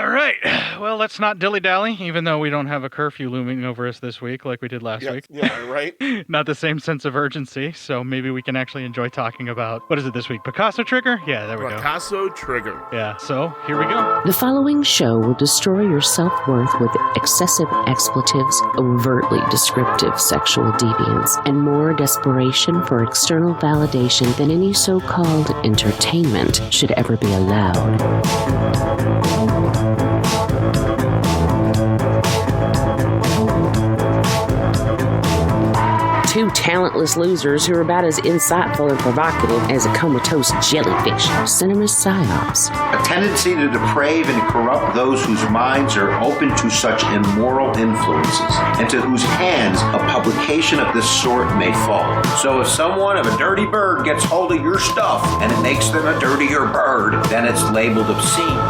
All right. Well, let's not dilly-dally, even though we don't have a curfew looming over us this week like we did last week. Yeah, right? Not the same sense of urgency, so maybe we can actually enjoy talking about, what is it this week, Picasso Trigger? Yeah, there we go. Picasso Trigger. Yeah, so here we go. The following show will destroy your self-worth with excessive expletives, overtly descriptive sexual deviance, and more desperation for external validation than any so-called entertainment should ever be allowed. Two talentless losers who are about as insightful and provocative as a comatose jellyfish. CinePsyEP252. A tendency to deprave and corrupt those whose minds are open to such immoral influences, and to whose hands a publication of this sort may fall. So if someone of a dirty bird gets hold of your stuff, and it makes them a dirtier bird, then it's labeled obscene.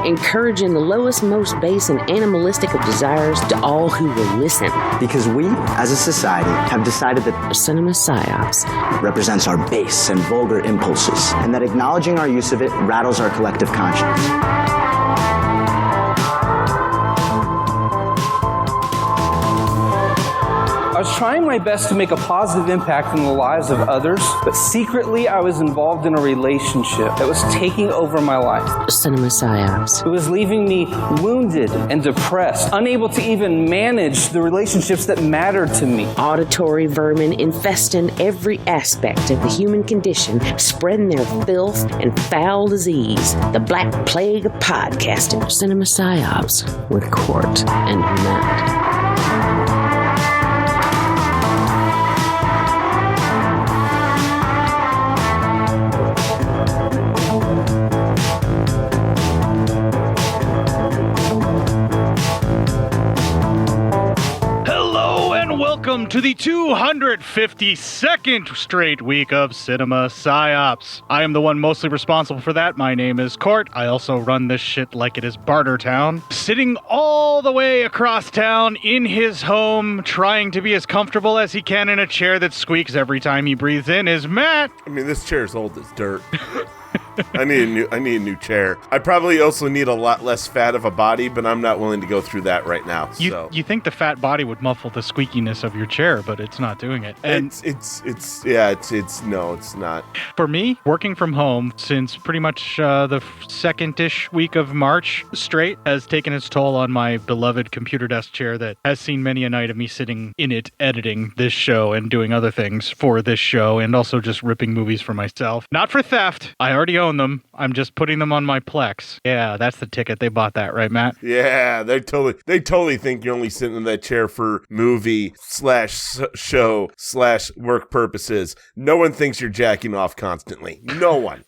Encouraging the lowest, most base, and animalistic of desires to all who will listen. Because we, as a society, have decided that CinePsyEP252 represents our base and vulgar impulses, and that acknowledging our use of it rattles our collective conscience. I was trying my best to make a positive impact in the lives of others, but secretly I was involved in a relationship that was taking over my life. CinePsyEP252. It was leaving me wounded and depressed, unable to even manage the relationships that mattered to me. Auditory vermin infesting every aspect of the human condition, spreading their filth and foul disease. The Black Plague of podcasting. CinePsyEP252 with Cort and Matt. Welcome to the 252nd straight week of CinePsyEP252. I am the one mostly responsible for that. My name is Cort. I also run this shit like it is Barter Town. Sitting all the way across town in his home, trying to be as comfortable as he can in a chair that squeaks every time he breathes in is Matt. I mean, this chair's old as dirt. I need a new chair. I probably also need a lot less fat of a body, but I'm not willing to go through that right now. You think the fat body would muffle the squeakiness of your chair, but it's not doing it. And it's not. For me, working from home since pretty much the second-ish week of March straight has taken its toll on my beloved computer desk chair that has seen many a night of me sitting in it editing this show and doing other things for this show, and also just ripping movies for myself. Not for theft. I already own them. I'm just putting them on my Plex. Yeah, that's the ticket. They bought that, right, Matt? Yeah, they totally think you're only sitting in that chair for movie/show/work purposes. No one thinks you're jacking off constantly. No one.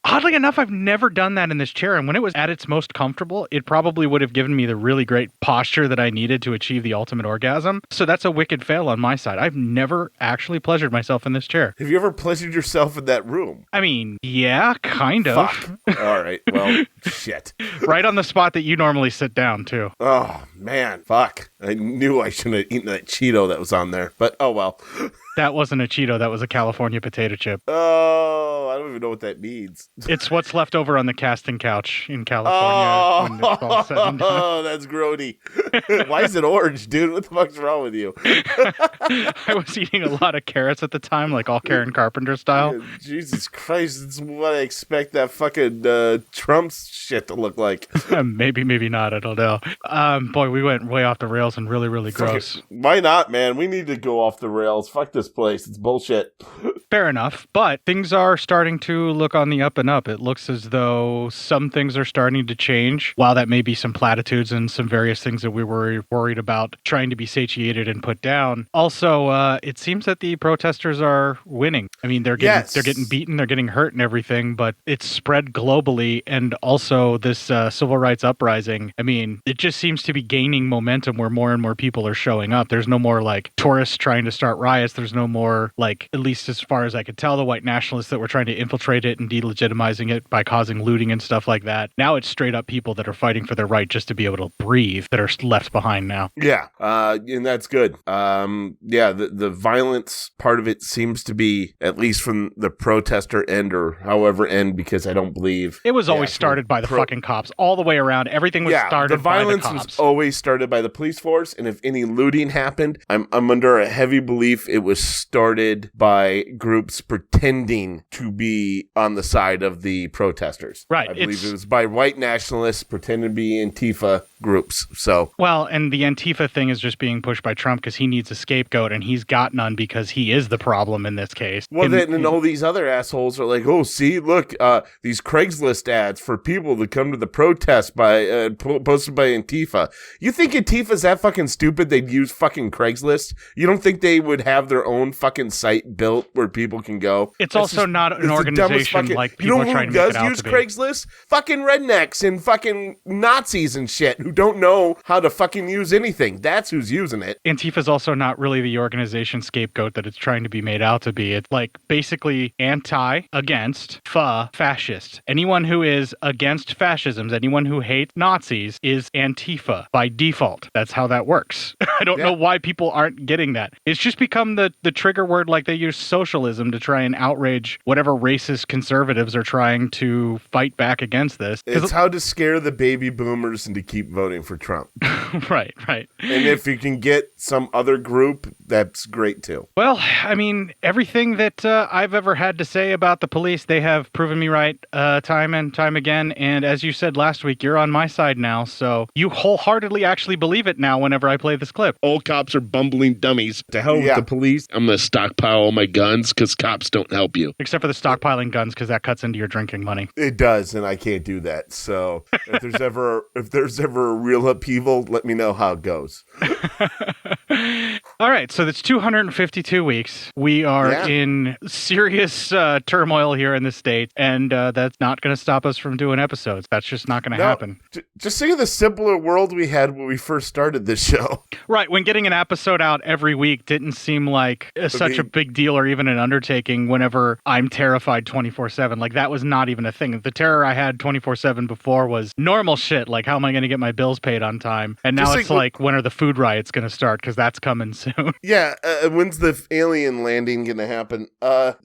Oddly enough, I've never done that in this chair, and when it was at its most comfortable, it probably would have given me the really great posture that I needed to achieve the ultimate orgasm. So that's a wicked fail on my side. I've never actually pleasured myself in this chair. Have you ever pleasured yourself in that room? I mean, yeah, kind of. Fuck. All right, well, shit. Right on the spot that you normally sit down, too. Oh, man, fuck. I knew I shouldn't have eaten that Cheeto that was on there, but oh well. That wasn't a Cheeto, that was a California potato chip. Oh, I don't even know what that means. It's what's left over on the casting couch in California. When it's all said and done. Oh, that's grody. Why is it orange, dude? What the fuck's wrong with you? I was eating a lot of carrots at the time, like all Karen Carpenter style. Yeah, Jesus Christ, it's what I expect that fucking Trump shit to look like. Maybe not, I don't know. Boy, we went way off the rails and really, really gross. Why not, man? We need to go off the rails. Fuck this place. It's bullshit. Fair enough, but things are starting to look on the up and up. It looks as though some things are starting to change. While that may be some platitudes and some various things that we were worried about trying to be satiated and put down, also, it seems that the protesters are winning. I mean, they're getting beaten, they're getting hurt and everything, but it's spread globally, and also this civil rights uprising, I mean, it just seems to be gaining momentum where more and more people are showing up. There's no more, like, tourists trying to start riots. There's no more, like, at least as far far as I could tell, the white nationalists that were trying to infiltrate it and delegitimizing it by causing looting and stuff like that. Now it's straight up people that are fighting for their right just to be able to breathe that are left behind now. Yeah, and that's good. The violence part of it seems to be, at least from the protester end or however end, because I don't believe... It was always started by the fucking cops all the way around. Everything was started by the cops. The violence was always started by the police force, and if any looting happened, I'm under a heavy belief it was started by groups pretending to be on the side of the protesters. Right. I believe it was by white nationalists pretending to be Antifa groups. So, well, and the Antifa thing is just being pushed by Trump because he needs a scapegoat, and he's got none because he is the problem in this case. Well, then all these other assholes are like, oh, see, look, these Craigslist ads for people to come to the protest by posted by Antifa. You think Antifa's that fucking stupid they'd use fucking Craigslist? You don't think they would have their own fucking site built where people can go? It's also not an organization like people are trying to make it out to be. You know who does use Craigslist? Fucking rednecks and fucking Nazis and shit who don't know how to fucking use anything. That's who's using it. Antifa's also not really the organization scapegoat that it's trying to be made out to be. It's like basically against, fascist. Anyone who is against fascisms, anyone who hates Nazis is Antifa by default. That's how that works. I don't know why people aren't getting that. It's just become the trigger word, like they use socialism to try and outrage whatever racist conservatives are trying to fight back against this. It's how to scare the baby boomers into keep voting for Trump. Right. And if you can get some other group, that's great too. Well, I mean, everything that I've ever had to say about the police, they have proven me right time and time again. And as you said last week, you're on my side now. So you wholeheartedly actually believe it now whenever I play this clip. All cops are bumbling dummies. To hell with the police. I'm going to stockpile all my guns because cops don't help you. Except for the stockpiling guns, because that cuts into your drinking money. It does, and I can't do that. So if there's ever a real upheaval, let me know how it goes. All right, so that's 252 weeks. We are in serious turmoil here in the States, and that's not going to stop us from doing episodes. That's just not going to happen. Just think of the simpler world we had when we first started this show. Right, when getting an episode out every week didn't seem like such a big deal or even an undertaking whenever I'm terrified 24/7. Like, that was not even a thing. The terror I had 24/7 before was normal shit, like how am I going to get my bills paid on time? And now it's like, when are the food riots going to start? Because that's coming soon. Yeah, when's the alien landing going to happen? I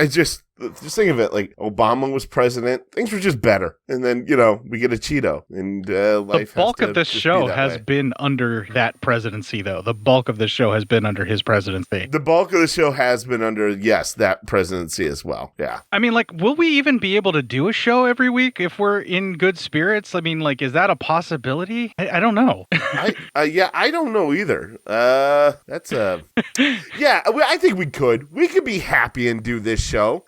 just think of it like Obama was president. Things were just better. And then, we get a Cheeto. And life The bulk of this show has been under that presidency, though. The bulk of this show has been under his presidency. The bulk of the show has been under, that presidency as well. Yeah. I mean, like, will we even be able to do a show every week if we're in good spirits? I mean, like, is that a possibility? I don't know. I don't know either. That's I think we could. We could be happy and do this show.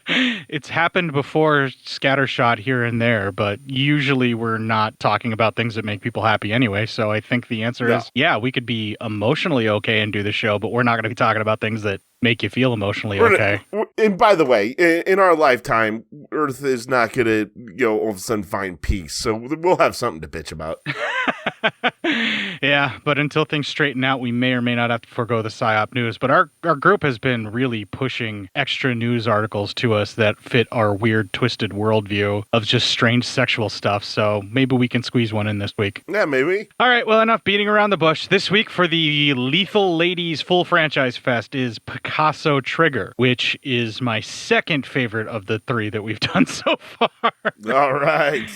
It's happened before, scattershot here and there, but usually we're not talking about things that make people happy anyway. So I think the answer is, we could be emotionally okay and do the show, but we're not going to be talking about things that make you feel emotionally okay. And by the way, in our lifetime, Earth is not going to, all of a sudden find peace. So we'll have something to bitch about. Yeah, but until things straighten out, we may or may not have to forego the PsyOp news. But our group has been really pushing extra news articles to us that fit our weird, twisted worldview of just strange sexual stuff. So maybe we can squeeze one in this week. Yeah, maybe. All right, well, enough beating around the bush. This week for the Lethal Ladies Full Franchise Fest is Picasso Trigger, which is my second favorite of the three that we've done so far. All right.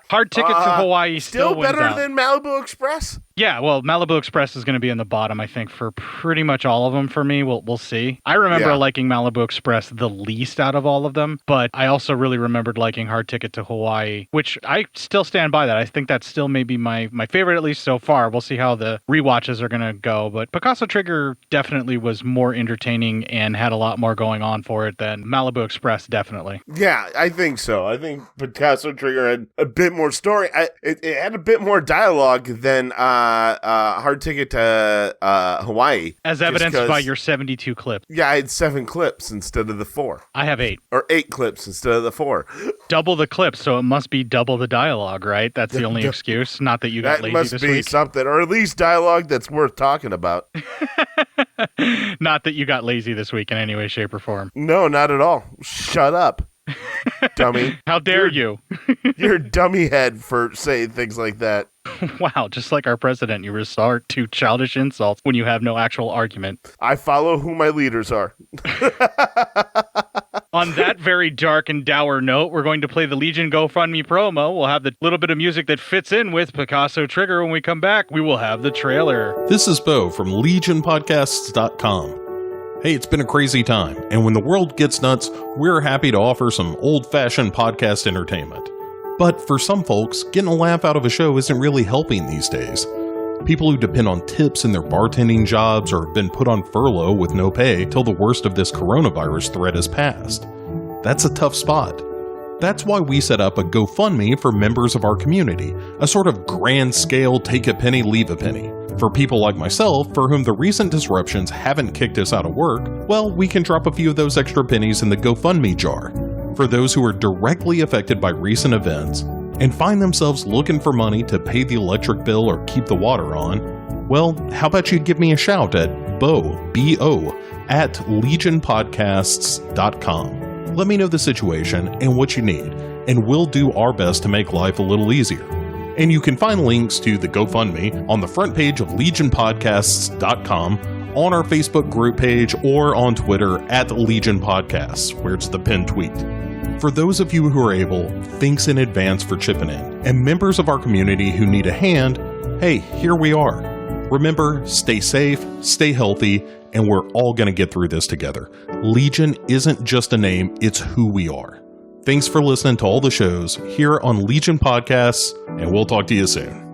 Hard Ticket to Hawaii still wins better out. than Malibu Express? Yeah, well, Malibu Express is going to be in the bottom, I think, for pretty much all of them for me. We'll see. I remember liking Malibu Express the least out of all of them, but I also really remembered liking Hard Ticket to Hawaii, which I still stand by that. I think that's still maybe my favorite, at least so far. We'll see how the rewatches are going to go, but Picasso Trigger definitely was more entertaining and had a lot more going on for it than Malibu Express, definitely. Yeah, I think so. I think Picasso Trigger had a bit more story. It had a bit more dialogue than Hard Ticket to Hawaii. As evidenced by your 72 clips. Yeah, I had 7 clips instead of the 4. I have 8. Or 8 clips instead of the 4. Double the clips, so it must be double the dialogue, right? That's the only excuse. Not that you got lazy this week. That must be something, or at least dialogue that's worth talking about. Not that you got lazy this week in any way, shape, or form. No, not at all. Shut up, dummy. How dare you? You're a dummy head for saying things like that. Wow, just like our president, you resort to childish insults when you have no actual argument. I follow who my leaders are. On that very dark and dour note, we're going to play the Legion GoFundMe promo. We'll have the little bit of music that fits in with Picasso Trigger. When we come back, we will have the trailer. This is Bo from LegionPodcasts.com. Hey, it's been a crazy time, and when the world gets nuts, we're happy to offer some old-fashioned podcast entertainment. But for some folks, getting a laugh out of a show isn't really helping these days. People who depend on tips in their bartending jobs or have been put on furlough with no pay till the worst of this coronavirus threat has passed. That's a tough spot. That's why we set up a GoFundMe for members of our community, a sort of grand scale take a penny, leave a penny. For people like myself, for whom the recent disruptions haven't kicked us out of work, well, we can drop a few of those extra pennies in the GoFundMe jar. For those who are directly affected by recent events and find themselves looking for money to pay the electric bill or keep the water on, well, how about you give me a shout at B-O, at legionpodcasts.com. Let me know the situation and what you need, and we'll do our best to make life a little easier. And you can find links to the GoFundMe on the front page of legionpodcasts.com, on our Facebook group page, or on Twitter at Legion Podcasts, where it's the pinned tweet. For those of you who are able, thanks in advance for chipping in. And members of our community who need a hand, hey, here we are. Remember, stay safe, stay healthy, and we're all going to get through this together. Legion isn't just a name, it's who we are. Thanks for listening to all the shows here on Legion Podcasts, and we'll talk to you soon.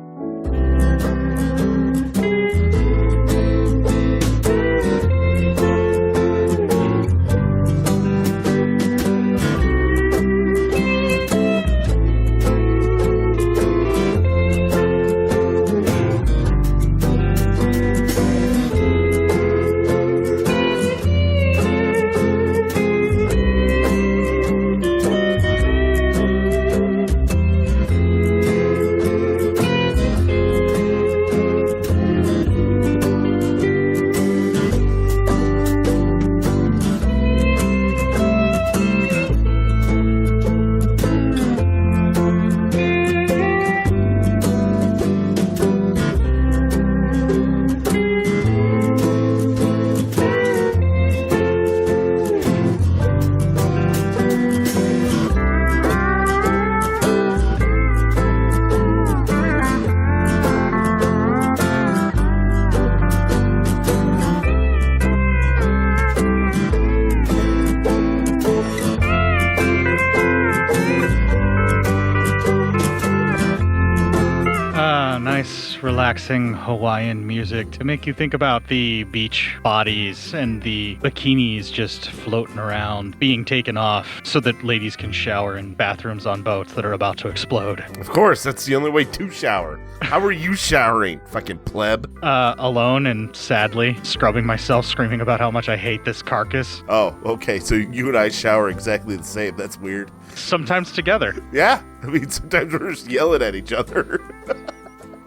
Relaxing Hawaiian music to make you think about the beach bodies and the bikinis just floating around, being taken off so that ladies can shower in bathrooms on boats that are about to explode. Of course, that's the only way to shower. How are you showering, fucking pleb? Alone and sadly, scrubbing myself, screaming about how much I hate this carcass. Oh, okay, so you and I shower exactly the same. That's weird. Sometimes together. Yeah, I mean, sometimes we're just yelling at each other.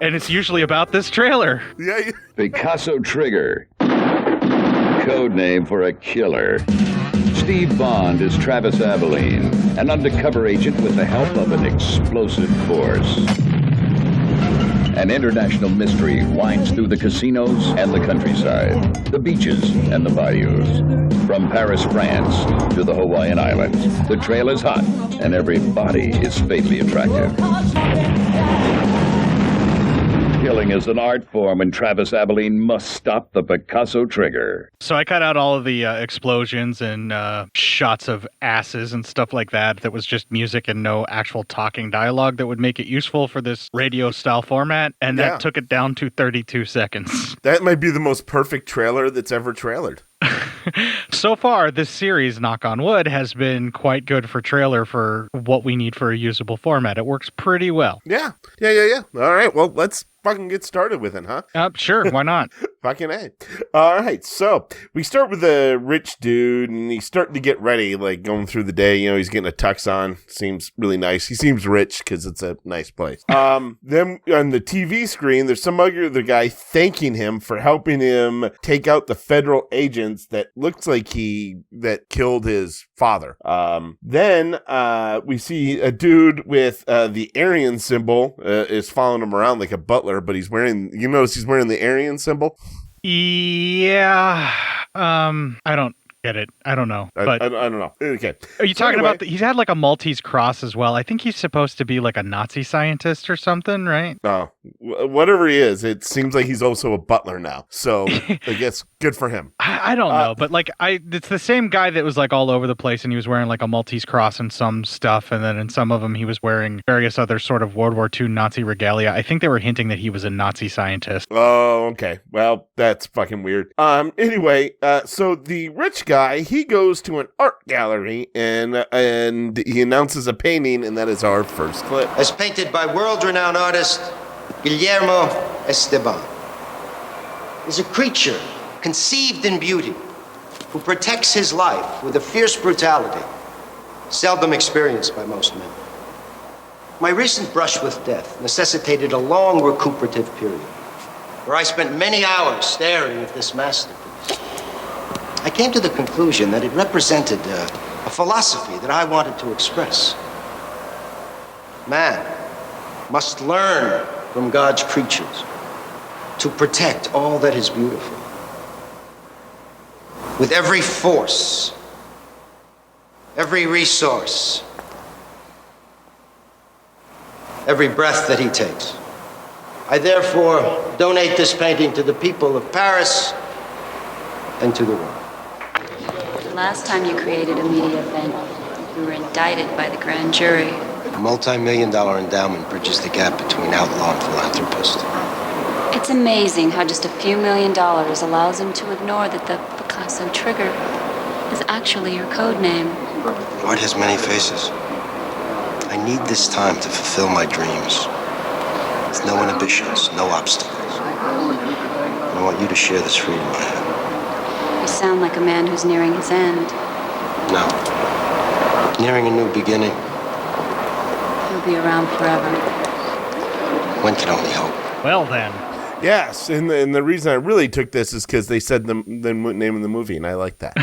And it's usually about this trailer. Yeah. Picasso Trigger. Code name for a killer. Steve Bond is Travis Abilene, an undercover agent with the help of an explosive force. An international mystery winds through the casinos and the countryside, the beaches and the bayous. From Paris, France to the Hawaiian Islands, the trail is hot and every body is fatally attractive. Killing is an art form, and Travis Abilene must stop the Picasso Trigger. So I cut out all of the explosions and shots of asses and stuff like that. That was just music and no actual talking dialogue that would make it useful for this radio-style format. And that took it down to 32 seconds. That might be the most perfect trailer that's ever trailered. So far, this series, knock on wood, has been quite good for trailer for what we need for a usable format. It works pretty well. Yeah. All right, well, let's fucking get started with it, huh? Sure, why not? Fucking A. All right, so we start with a rich dude, and he's starting to get ready, like going through the day. You know, he's getting a tux on. Seems really nice. He seems rich because it's a nice place. Then on the TV screen, there's some other guy thanking him for helping him take out the federal agents that looks like that killed his father. Then we see a dude with the Aryan symbol is following him around like a butler, but he's wearing. You notice he's wearing the Aryan symbol. Yeah. I don't get it. I don't know. But I don't know. Okay. Are you talking about he's had like a Maltese cross as well? I think he's supposed to be like a Nazi scientist or something, right? Oh, whatever he is, it seems like he's also a butler now. So I guess good for him. I don't know, but like it's the same guy that was like all over the place, and he was wearing like a Maltese cross and some stuff, and then in some of them he was wearing various other sort of World War II Nazi regalia. I think they were hinting that he was a Nazi scientist. Oh, okay. Well, that's fucking weird. Anyway, so the rich guy, he goes to an art gallery and he announces a painting, and that is our first clip. As painted by world-renowned artist Guillermo Esteban, is a creature conceived in beauty who protects his life with a fierce brutality seldom experienced by most men. My recent brush with death necessitated a long recuperative period where I spent many hours staring at this masterpiece. I came to the conclusion that it represented a philosophy that I wanted to express. Man must learn from God's creatures to protect all that is beautiful. With every force, every resource, every breath that he takes. I therefore donate this painting to the people of Paris and to the world. Last time you created a media event, you were indicted by the grand jury. A multi-million-dollar endowment bridges the gap between outlaw and philanthropist. It's amazing how just a few $1 million allows him to ignore that the Picasso Trigger is actually your code name. Art has many faces. I need this time to fulfill my dreams. With no inhibitions, no obstacles. And I want you to share this freedom I have. You sound like a man who's nearing his end. No. Nearing a new beginning. He'll be around forever. One can only hope. Well then. Yes, and the reason I really took this is because they said the name of the movie, and I like that.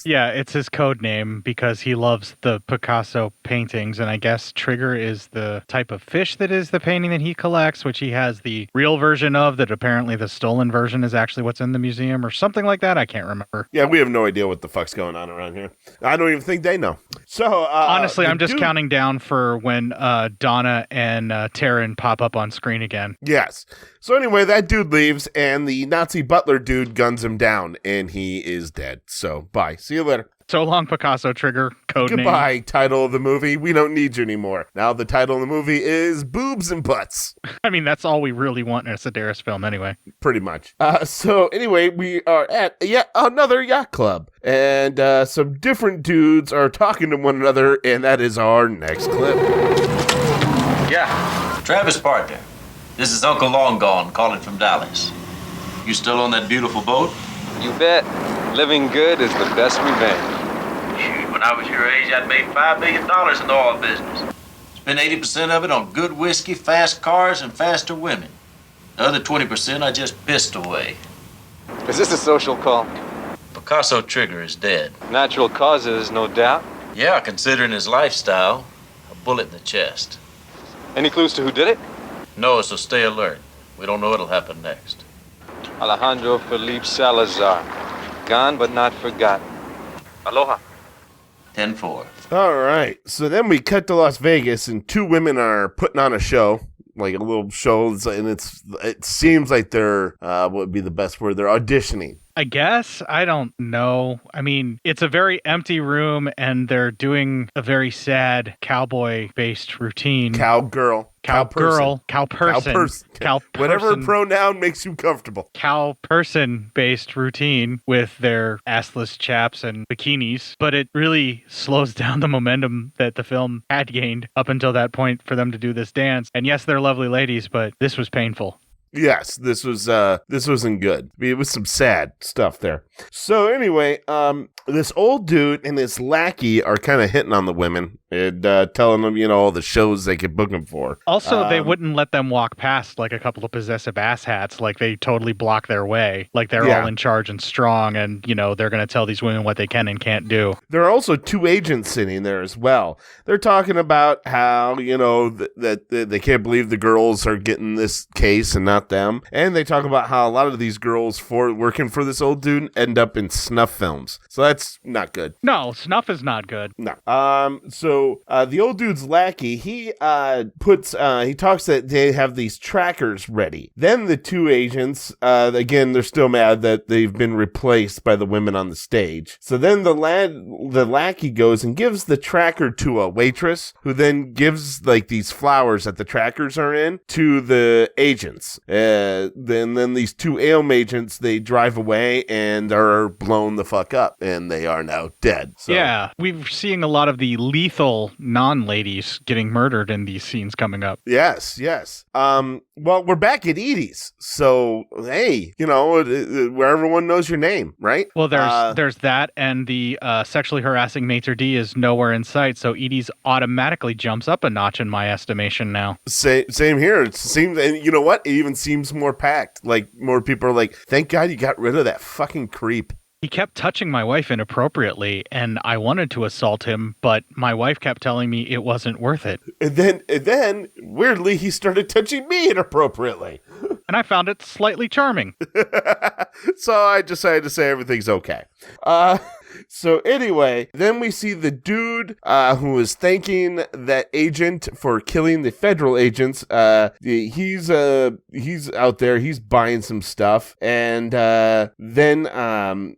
Yeah, it's his code name because he loves the Picasso paintings, and I guess Trigger is the type of fish that is the painting that he collects, which he has the real version of, that apparently the stolen version is actually what's in the museum or something like that. I can't remember. Yeah, we have no idea what the fuck's going on around here. I don't even think they know. So honestly, I'm just counting down for when Donna and Taryn pop up on screen again. Yes. So anyway, that dude leaves, and the Nazi butler dude guns him down, and he is dead. So bye. See you later. So long, Picasso Trigger. Code Goodbye, name. title of the movie. We don't need you anymore. Now the title of the movie is Boobs and Butts. I mean, that's all we really want in a Sedaris film anyway. Pretty much. So anyway, we are at yet another yacht club. And some different dudes are talking to one another, and that is our next clip. Yeah, Travis partner. This is Uncle Long Gone calling from Dallas. You still on that beautiful boat? You bet. Living good is the best revenge. Shoot, when I was your age, I'd made $5 million in the oil business. Spent 80% of it on good whiskey, fast cars, and faster women. The other 20% I just pissed away. Is this a social call? Picasso Trigger is dead. Natural causes, no doubt. Yeah, considering his lifestyle, a bullet in the chest. Any clues to who did it? No, so stay alert. We don't know what'll happen next. Alejandro Felipe Salazar. Gone but not forgotten. Aloha. 10-4. All right. So then we cut to Las Vegas, and two women are putting on a show, like a little show, and it seems like they're, what would be the best word? They're auditioning. I guess. I don't know. I mean, it's a very empty room, and they're doing a very sad cowboy-based routine. Cowgirl. Cowgirl, cowperson, whatever pronoun makes you comfortable. Cowperson-based routine with their assless chaps and bikinis, but it really slows down the momentum that the film had gained up until that point for them to do this dance. And yes, they're lovely ladies, but this was painful. Yes, this wasn't good. I mean, it was some sad stuff there. So anyway, this old dude and his lackey are kind of hitting on the women and telling them, all the shows they could book them for. Also, they wouldn't let them walk past like a couple of possessive asshats. Like they totally block their way. Like they're all in charge and strong, and they're going to tell these women what they can and can't do. There are also two agents sitting there as well. They're talking about how that they can't believe the girls are getting this case and not them. And they talk about how a lot of these girls working for this old dude end up in snuff films. So that's not good. No, snuff is not good. No. So the old dude's lackey, he talks that they have these trackers ready. Then the two agents, again, they're still mad that they've been replaced by the women on the stage. So then the lackey goes and gives the tracker to a waitress, who then gives like these flowers that the trackers are in to the agents. Then these two AIM agents, they drive away and are blown the fuck up, and they are now dead. So. Yeah, we're seeing a lot of the lethal non-ladies getting murdered in these scenes coming up. Yes. Well, we're back at Edie's, so hey, where everyone knows your name, right? Well, there's that, and the sexually harassing maitre d' is nowhere in sight, so Edie's automatically jumps up a notch in my estimation now. Same here. It seems, and you know what? It even seems more packed. Like more people are like, "Thank God you got rid of that fucking creep." He kept touching my wife inappropriately, and I wanted to assault him, but my wife kept telling me it wasn't worth it. And then weirdly, he started touching me inappropriately. And I found it slightly charming. So I decided to say everything's okay. So anyway, then we see the dude who is thanking that agent for killing the federal agents. He's out there. He's buying some stuff, and then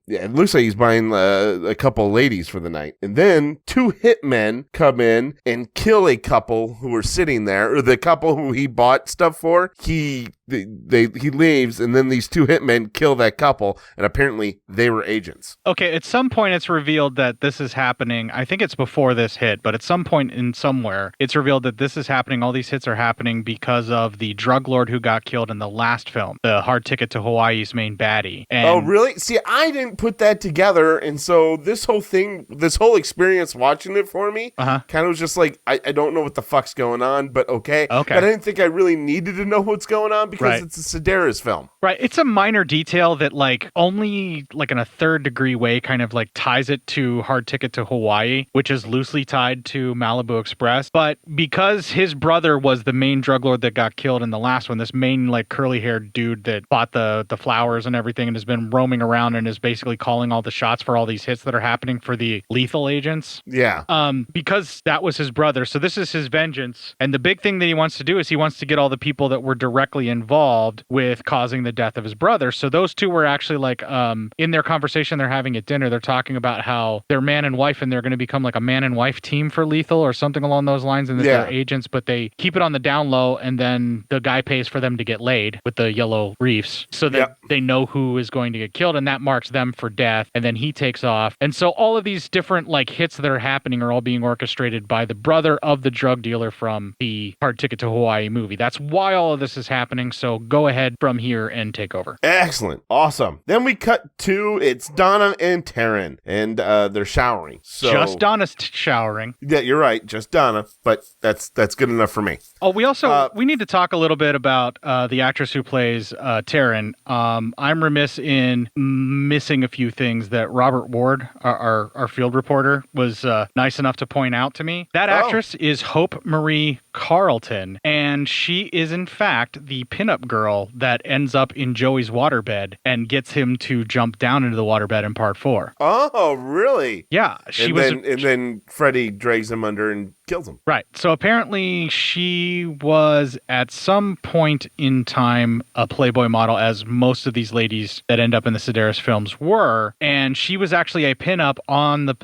it looks like he's buying a couple ladies for the night. And then two hitmen come in and kill a couple who were sitting there, or the couple who he bought stuff for. He leaves, and then these two hitmen kill that couple, and apparently they were agents. Okay, at some point it's revealed that this is happening. I think it's before this hit, but at some point in somewhere, it's revealed that this is happening. All these hits are happening because of the drug lord who got killed in the last film, the Hard Ticket to Hawaii's main baddie. And oh, really? See, I didn't put that together, and so this whole experience watching it for me kind of was just like, I don't know what the fuck's going on, but okay. But I didn't think I really needed to know what's going on because it's a Sedaris film. Right. It's a minor detail that only in a third degree way kind of ties it to Hard Ticket to Hawaii, which is loosely tied to Malibu Express. But because his brother was the main drug lord that got killed in the last one, this main curly haired dude that bought the flowers and everything and has been roaming around and is basically calling all the shots for all these hits that are happening for the lethal agents. Yeah. Because that was his brother. So this is his vengeance. And the big thing that he wants to do is he wants to get all the people that were directly involved with causing the death of his brother. So those two were actually in their conversation they're having at dinner, they're talking about how they're man and wife and they're going to become a man and wife team for lethal or something along those lines, and that they're agents, but they keep it on the down low, and then the guy pays for them to get laid with the yellow reefs so that they know who is going to get killed, and that marks them for death, and then he takes off. And so all of these different hits that are happening are all being orchestrated by the brother of the drug dealer from the Hard Ticket to Hawaii movie. That's why all of this is happening, so go ahead from here and take over. Excellent. Awesome. Then we cut to, it's Donna and Taryn, and they're showering. So just Donna's showering. Yeah, you're right. Just Donna, but that's good enough for me. Oh, we also we need to talk a little bit about the actress who plays Taryn. I'm remiss in missing a few things that Robert Ward, our field reporter, was nice enough to point out to me. That actress is Hope Marie Carlton, and she is in fact the pinup girl that ends up in Joey's waterbed and gets him to jump down into the waterbed in part 4. Oh, really? Yeah, and then Freddy drags him under and kills him. Right. So apparently she was at some point in time a Playboy model, as most of these ladies that end up in the Sedaris films were. And she was actually a pinup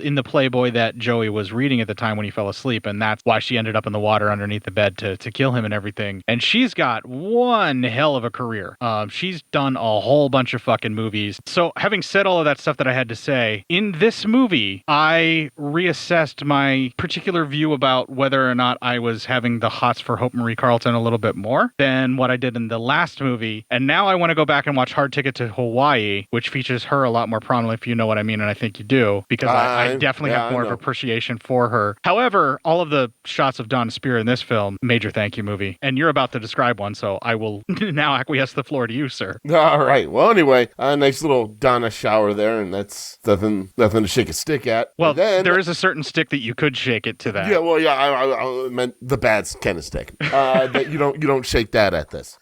in the Playboy that Joey was reading at the time when he fell asleep. And that's why she ended up in the water underneath the bed to kill him and everything. And she's got one hell of a career. She's done a whole bunch of fucking movies. So having said all of that stuff that I had to say, in this movie, I reassessed my particular view about whether or not I was having the hots for Hope Marie Carlton a little bit more than what I did in the last movie. And now I want to go back and watch Hard Ticket to Hawaii, which features her a lot more prominently, if you know what I mean, and I think you do, because I definitely have more of appreciation for her. However, all of the shots of Donna Spear in this film, major thank you movie. And you're about to describe one, so I will now acquiesce the floor to you, sir. All right. Well, anyway, a nice little Donna shower there, and that's nothing to shake a stick at. Well, then, there is a certain stick that you could shake it to that. Yeah, well, yeah, I meant the bad kind of stick. That you don't shake that at this.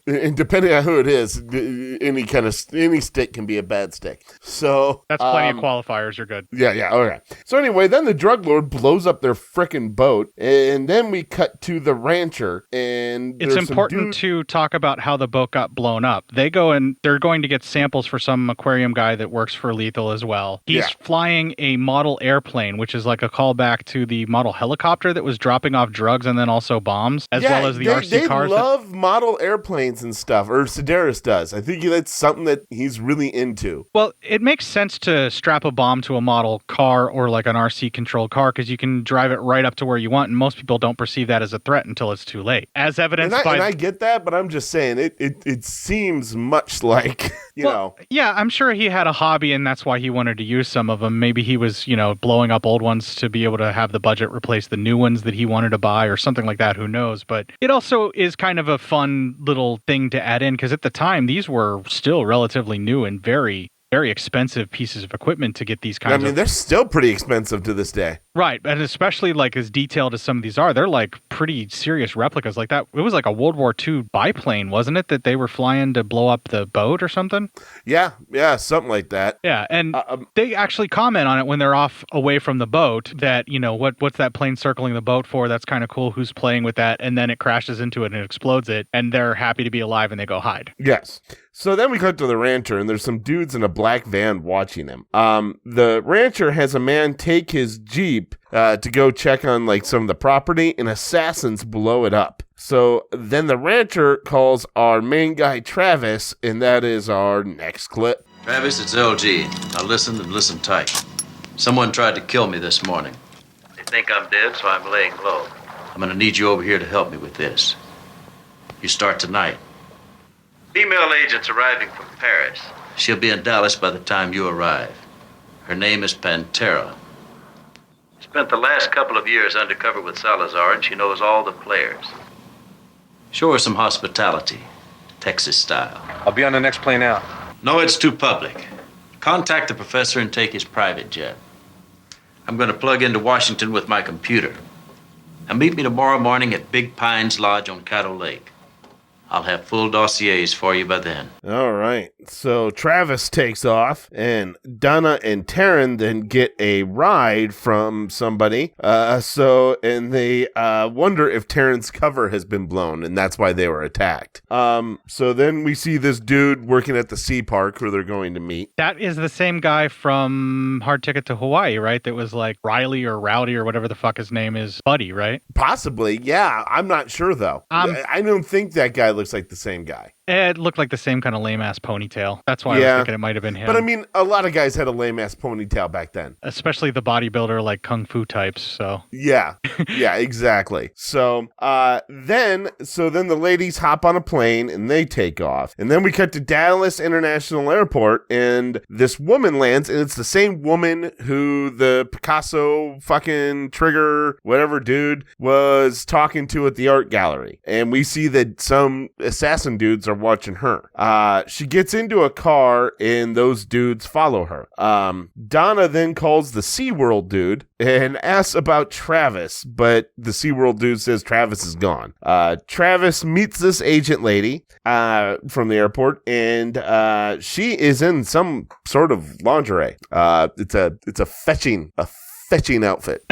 And depending on who it is, any stick can be a bad stick. So that's plenty of qualifiers. You're good. Yeah. All right. So anyway, then the drug lord blows up their frickin' boat, and then we cut to the rancher, and it's important to talk about how the boat got blown up. They go and they're going to get samples for some aquarium guy that works for Lethal as well. He's flying a model airplane, which is like a callback to the model helicopter that was dropping off drugs and then also bombs, as well as the RC cars. They love model airplanes and stuff, or Sedaris does. I think that's something that he's really into. Well, it makes sense to strap a bomb to a model car or like an RC controlled car because you can drive it right up to where you want, and most people don't perceive that as a threat until it's too late. As evidenced by... And I get that, but I'm just saying, it seems much like, you know... Yeah, I'm sure he had a hobby, and that's why he wanted to use some of them. Maybe he was, blowing up old ones to be able to have the budget replace the new ones that he wanted to buy or something like that. Who knows? But it also is kind of a fun little thing to add in because at the time, these were still relatively new and very, very expensive pieces of equipment to get these kinds of... they're still pretty expensive to this day. Right, and especially like as detailed as some of these are, they're like pretty serious replicas like that. It was like a World War II biplane, wasn't it, that they were flying to blow up the boat or something? Yeah, something like that. Yeah, and they actually comment on it when they're off away from the boat that, what's that plane circling the boat for? That's kind of cool. Who's playing with that? And then it crashes into it and it explodes it, and they're happy to be alive and they go hide. Yes. So then we cut to the rancher, and there's some dudes in a black van watching him. The rancher has a man take his Jeep to go check on like some of the property, and assassins blow it up. So then the rancher calls our main guy Travis, and that is our next clip. Travis, it's LG. Now listen and listen tight. Someone tried to kill me this morning. They think I'm dead, so I'm laying low. I'm gonna need you over here to help me with this. You start tonight. Female agent's arriving from Paris. She'll be in Dallas by the time you arrive. Her name is Pantera. Spent the last couple of years undercover with Salazar, and she knows all the players. Show her some hospitality, Texas style. I'll be on the next plane out. No, it's too public. Contact the professor and take his private jet. I'm going to plug into Washington with my computer. And meet me tomorrow morning at Big Pines Lodge on Caddo Lake. I'll have full dossiers for you by then. All right. So Travis takes off, and Donna and Taryn then get a ride from somebody. And they wonder if Taryn's cover has been blown, and that's why they were attacked. So then we see this dude working at the sea park where they're going to meet. That is the same guy from Hard Ticket to Hawaii, right? That was like Riley or Rowdy or whatever the fuck his name is. Buddy, right? Possibly, yeah. I'm not sure, though. I don't think that guy looks like the same guy. It looked like the same kind of lame-ass ponytail. That's why I was thinking it might have been him. But I mean, a lot of guys had a lame-ass ponytail back then. Especially the bodybuilder, like kung fu types, so. Yeah, exactly. So then the ladies hop on a plane and they take off. And then we cut to Dallas International Airport, and this woman lands, and it's the same woman who the Picasso fucking Trigger, whatever dude, was talking to at the art gallery. And we see that some assassin dudes are watching her. She gets into a car and those dudes follow her. Donna then calls the SeaWorld dude and asks about Travis, but the SeaWorld dude says Travis is gone. Travis meets this agent lady from the airport, and she is in some sort of lingerie. It's a fetching outfit.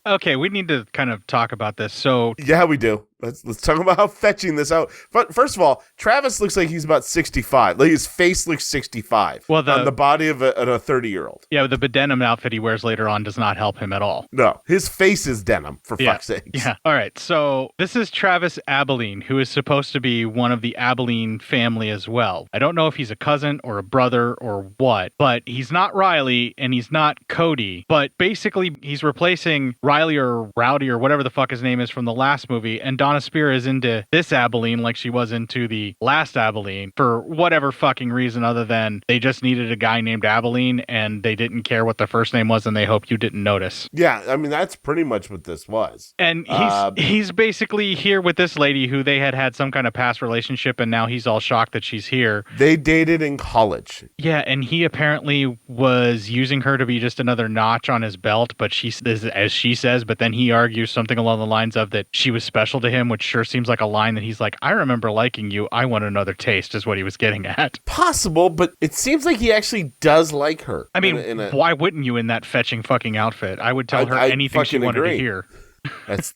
Okay, we need to kind of talk about this. So yeah, we do. Let's talk about how fetching this out. But first of all, Travis looks like he's about 65. Like his face looks 65. Well, on the body of a 30-year-old. Yeah, the denim outfit he wears later on does not help him at all. No, his face is denim, for fuck's sake. Yeah. All right. So this is Travis Abilene, who is supposed to be one of the Abilene family as well. I don't know if he's a cousin or a brother or what, but he's not Riley and he's not Cody. But basically, he's replacing Riley or Rowdy or whatever the fuck his name is from the last movie. And Donna Spear is into this Abilene like she was into the last Abilene for whatever fucking reason other than they just needed a guy named Abilene and they didn't care what the first name was and they hope you didn't notice. Yeah, I mean, that's pretty much what this was. And he's basically here with this lady who they had some kind of past relationship and now he's all shocked that she's here. They dated in college. Yeah, and he apparently was using her to be just another notch on his belt, but as she says, but then he argues something along the lines of that she was special to him, which sure seems like a line that he's like, I remember liking you, I want another taste, is what he was getting at. Possible, but it seems like he actually does like her. I mean, why wouldn't you in that fetching fucking outfit? I would tell her anything she wanted to hear.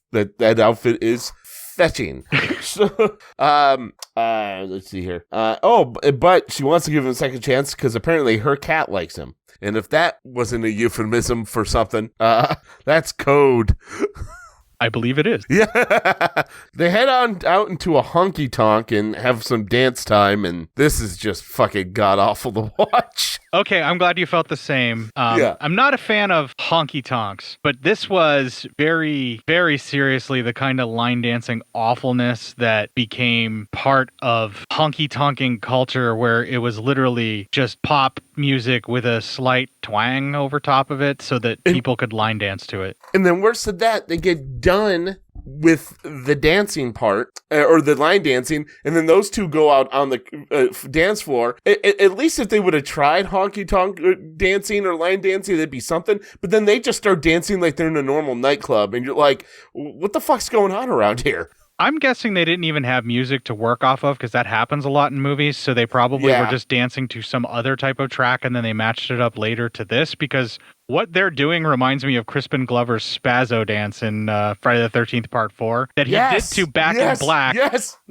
That outfit is fetching. So, let's see here. But she wants to give him a second chance because apparently her cat likes him. And if that wasn't a euphemism for something, that's code. I believe it is. Yeah. They head on out into a honky tonk and have some dance time, and this is just fucking god awful to watch. Okay, I'm glad you felt the same. I'm not a fan of honky tonks, but this was very, very seriously the kind of line dancing awfulness that became part of honky tonking culture, where it was literally just pop music with a slight twang over top of it so that people could line dance to it. And then worse than that, they get done with the dancing part or the line dancing, and then those two go out on the dance floor. At least if they would have tried honky tonk dancing or line dancing, that'd be something. But then they just start dancing like they're in a normal nightclub, and you're like, what the fuck's going on around here? I'm guessing they didn't even have music to work off of because that happens a lot in movies. So they probably were just dancing to some other type of track and then they matched it up later to this, because what they're doing reminds me of Crispin Glover's Spazzo dance in Friday the 13th Part 4 that he did to Back in Black,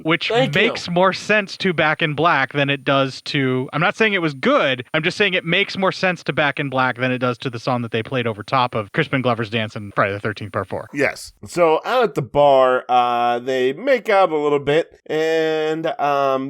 which makes more sense to Back in Black than it does to... I'm not saying it was good. I'm just saying it makes more sense to Back in Black than it does to the song that they played over top of Crispin Glover's dance in Friday the 13th Part 4. Yes. So out at the bar, they make out a little bit, and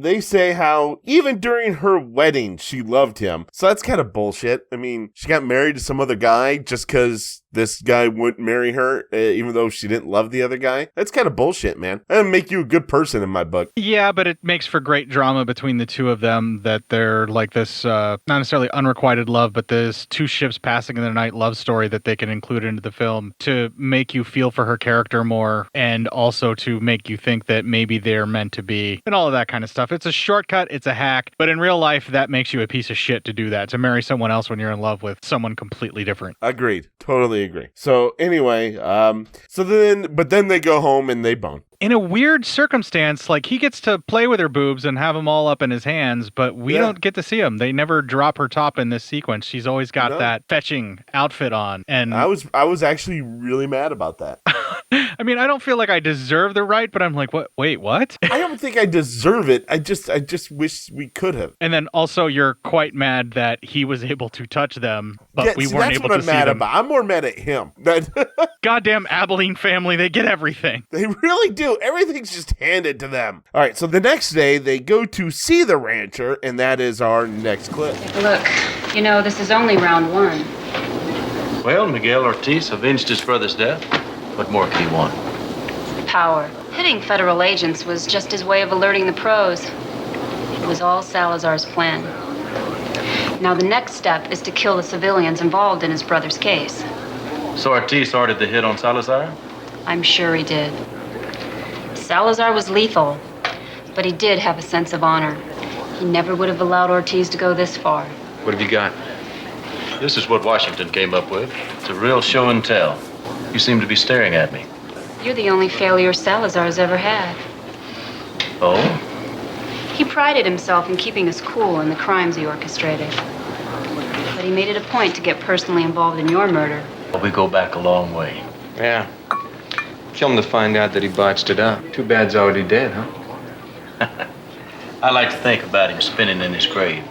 they say how even during her wedding, she loved him. So that's kind of bullshit. I mean, she got married to some other guy just because this guy wouldn't marry her, even though she didn't love the other guy. That's kind of bullshit, man. That doesn't make you a good person in my book. Yeah, but it makes for great drama between the two of them, that they're like this, not necessarily unrequited love, but this two ships passing in the night love story that they can include into the film to make you feel for her character more, and also to make you think that maybe they're meant to be, and all of that kind of stuff. It's a shortcut, it's a hack, but in real life, that makes you a piece of shit to do that, to marry someone else when you're in love with someone completely different. Agreed. Totally agree. So anyway, but then they go home and they bone. In a weird circumstance, like he gets to play with her boobs and have them all up in his hands, but we don't get to see them. They never drop her top in this sequence. She's always got that fetching outfit on. And I was actually really mad about that. I mean, I don't feel like I deserve the right, but I'm like, what? Wait, what? I don't think I deserve it. I just wish we could have. And then also, you're quite mad that he was able to touch them, but we weren't able to see them. That's what I'm mad about. I'm more mad at him. Goddamn Abilene family, they get everything. They really do. Everything's just handed to them. All right, so the next day, they go to see the rancher, and that is our next clip. Take a look. You know, this is only round one. Well, Miguel Ortiz avenged his brother's death. What more could he want? Power. Hitting federal agents was just his way of alerting the pros. It was all Salazar's plan. Now the next step is to kill the civilians involved in his brother's case. So Ortiz ordered the hit on Salazar? I'm sure he did. Salazar was lethal, but he did have a sense of honor. He never would have allowed Ortiz to go this far. What have you got? This is what Washington came up with. It's a real show and tell. You seem to be staring at me. You're the only failure Salazar's ever had. Oh? He prided himself in keeping us cool in the crimes he orchestrated. But he made it a point to get personally involved in your murder. Well, we go back a long way. Yeah. Kill him to find out that he botched it up. Too bad's already dead, huh? I like to think about him spinning in his grave.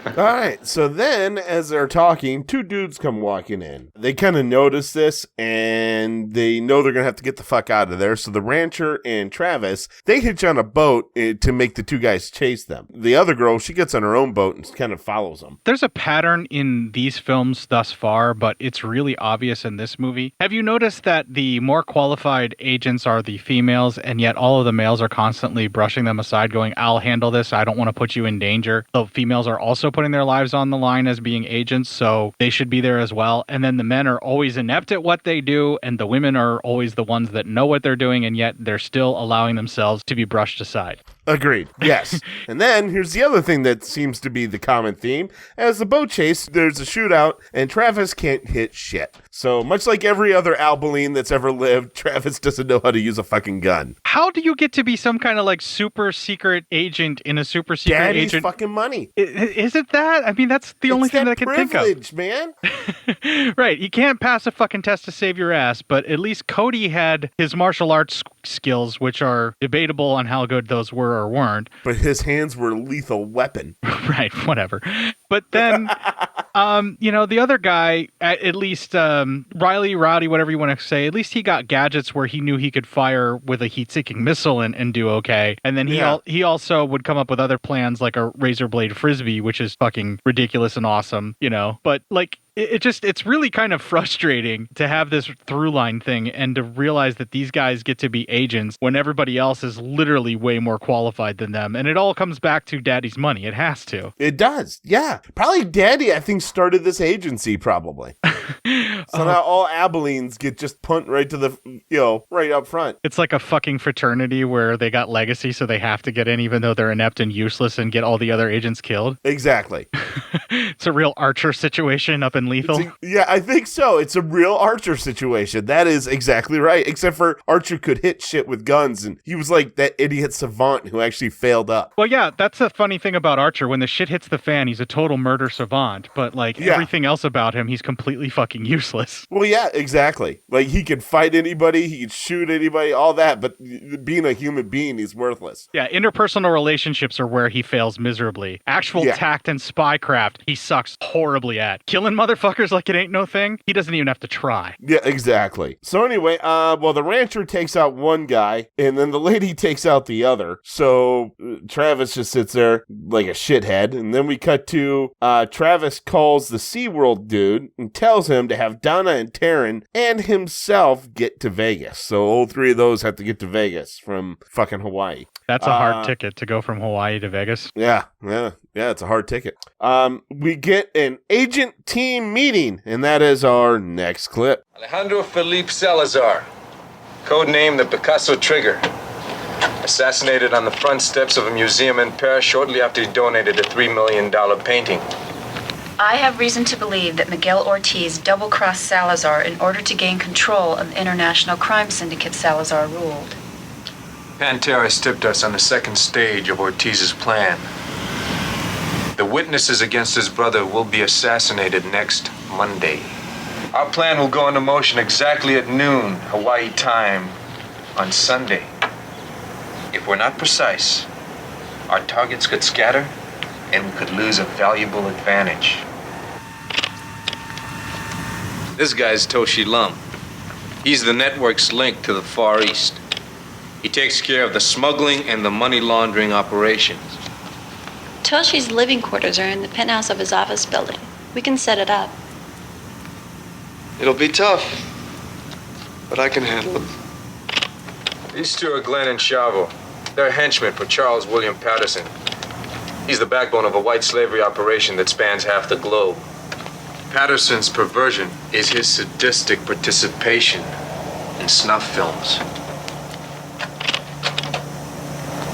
All right, so then as they're talking, two dudes come walking in. They kind of notice this, and they know they're going to have to get the fuck out of there. So the rancher and Travis, they hitch on a boat to make the two guys chase them. The other girl, she gets on her own boat and kind of follows them. There's a pattern in these films thus far, but it's really obvious in this movie. Have you noticed that the more qualified agents are the females, and yet all of the males are constantly brushing them aside, going, I'll handle this, I don't want to put you in danger. The females are also putting their lives on the line as being agents, so they should be there as well. And then the men are always inept at what they do, and the women are always the ones that know what they're doing, and yet they're still allowing themselves to be brushed aside. Agreed. Yes. And then here's the other thing that seems to be the common theme. As the boat chase, there's a shootout, and Travis can't hit shit. So much like every other Albaline that's ever lived, Travis doesn't know how to use a fucking gun. How do you get to be some kind of like super secret agent in a super secret Daddy's agent? fucking money. Is it that? I mean, that's the only thing that I can think of. Privilege, man. Right. You can't pass a fucking test to save your ass, but at least Cody had his martial arts skills, which are debatable on how good those were or weren't. But his hands were a lethal weapon. Right. Whatever. But then, the other guy, at least Riley, Rowdy, whatever you want to say, at least he got gadgets where he knew he could fire with a heat-seeking missile and do okay. And then he also would come up with other plans like a razor blade frisbee, which is fucking ridiculous and awesome, But like, it's really kind of frustrating to have this through line thing and to realize that these guys get to be agents when everybody else is literally way more qualified than them. And it all comes back to daddy's money. It has to. It does. Yeah. Probably daddy, I think, started this agency probably. So now all Abilines get just punt right to the, right up front. It's like a fucking fraternity where they got legacy, so they have to get in even though they're inept and useless and get all the other agents killed. Exactly. It's a real Archer situation up in Lethal. Yeah, I think so. It's a real Archer situation. That is exactly right. Except for Archer could hit shit with guns, and he was like that idiot savant who actually failed up. Well, yeah, that's the funny thing about Archer. When the shit hits the fan, he's a total murder savant. But everything else about him, he's completely fucking useless. Well, yeah, exactly. Like, he could fight anybody, he could shoot anybody, all that, but being a human being, he's worthless. Yeah, interpersonal relationships are where he fails miserably. Actual tact and spycraft, he sucks horribly at. Killing motherfuckers like it ain't no thing, he doesn't even have to try. Yeah, exactly. So anyway, the rancher takes out one guy, and then the lady takes out the other. So Travis just sits there like a shithead, and then we cut to Travis calls the SeaWorld dude and tells him to have Donna and Taryn and himself get to Vegas. So all three of those have to get to Vegas from fucking Hawaii. That's a hard ticket to go from Hawaii to Vegas. Yeah, it's a hard ticket. We get an agent team meeting, and that is our next clip. Alejandro Felipe Salazar, codename the Picasso Trigger, assassinated on the front steps of a museum in Paris shortly after he donated a $3 million painting. I have reason to believe that Miguel Ortiz double-crossed Salazar in order to gain control of the international crime syndicate Salazar ruled. Panteras tipped us on the second stage of Ortiz's plan. The witnesses against his brother will be assassinated next Monday. Our plan will go into motion exactly at noon, Hawaii time, on Sunday. If we're not precise, our targets could scatter and we could lose a valuable advantage. This guy's Toshi Lum. He's the network's link to the Far East. He takes care of the smuggling and the money laundering operations. Toshi's living quarters are in the penthouse of his office building. We can set it up. It'll be tough, but I can handle it. These two are Glenn and Chavo. They're henchmen for Charles William Patterson. He's the backbone of a white slavery operation that spans half the globe. Patterson's perversion is his sadistic participation in snuff films.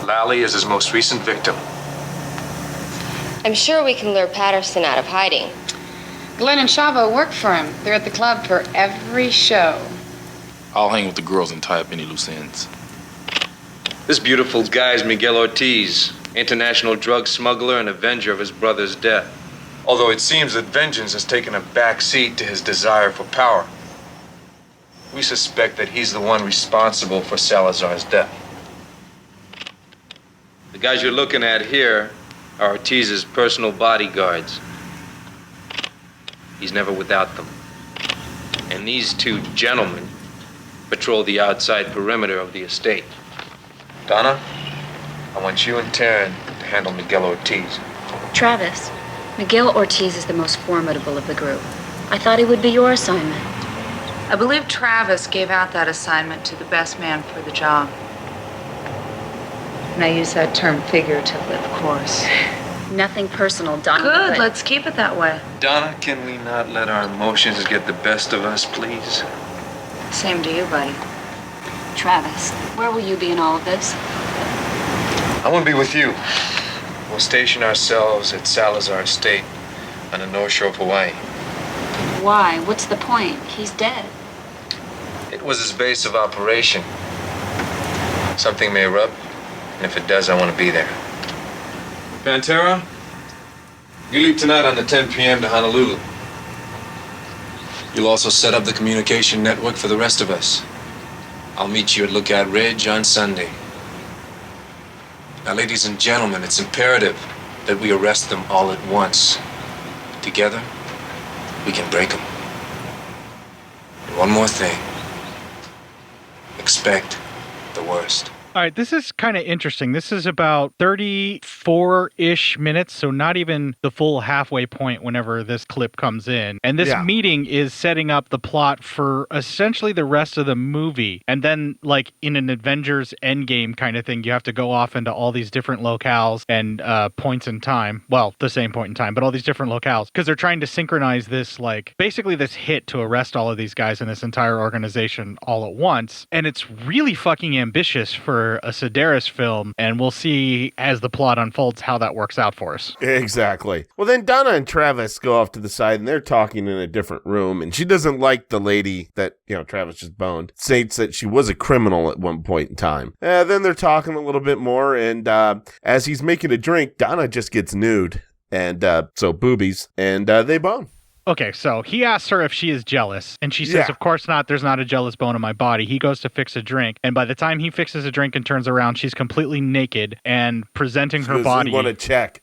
Lally is his most recent victim. I'm sure we can lure Patterson out of hiding. Glenn and Chavo work for him. They're at the club for every show. I'll hang with the girls and tie up any loose ends. This beautiful guy's Miguel Ortiz, international drug smuggler and avenger of his brother's death. Although it seems that vengeance has taken a back seat to his desire for power. we suspect that he's the one responsible for Salazar's death. The guys you're looking at here are Ortiz's personal bodyguards. He's never without them. And these two gentlemen patrol the outside perimeter of the estate. Donna, I want you and Taryn to handle Miguel Ortiz. Travis, Miguel Ortiz is the most formidable of the group. I thought he would be your assignment. I believe Travis gave out that assignment to the best man for the job. And I use that term figuratively, of course. Nothing personal, Donna. Good, but- let's keep it that way. Donna, can we not let our emotions get the best of us, please? Same to you, buddy. Travis, where will you be in all of this? I want to be with you. We'll station ourselves at Salazar Estate on the North Shore of Hawaii. Why? What's the point? He's dead. It was his base of operation. Something may erupt, and if it does, I want to be there. Pantera, you leave tonight on the 10 p.m. to Honolulu. You'll also set up the communication network for the rest of us. I'll meet you at Lookout Ridge on Sunday. Now, ladies and gentlemen, it's imperative that we arrest them all at once. Together, we can break them. And one more thing. Expect the worst. All right, this is kind of interesting. This is about 34-ish minutes, so not even the full halfway point whenever this clip comes in. And this meeting is setting up the plot for essentially the rest of the movie. And then, like, in an Avengers Endgame kind of thing, you have to go off into all these different locales and points in time. Well, the same point in time, but all these different locales. Because they're trying to synchronize this, like, basically this hit to arrest all of these guys in this entire organization all at once. And it's really fucking ambitious for a Sedaris film, and we'll see as the plot unfolds how that works out for us. Exactly. Well, then Donna and Travis go off to the side, and they're talking in a different room, and she doesn't like the lady that, Travis just boned. States that she was a criminal at one point in time. Then they're talking a little bit more, and as he's making a drink, Donna just gets nude, and so boobies, and they bone. Okay, so he asks her if she is jealous, and she says, of course not, there's not a jealous bone in my body. He goes to fix a drink, and by the time he fixes a drink and turns around, she's completely naked and presenting her body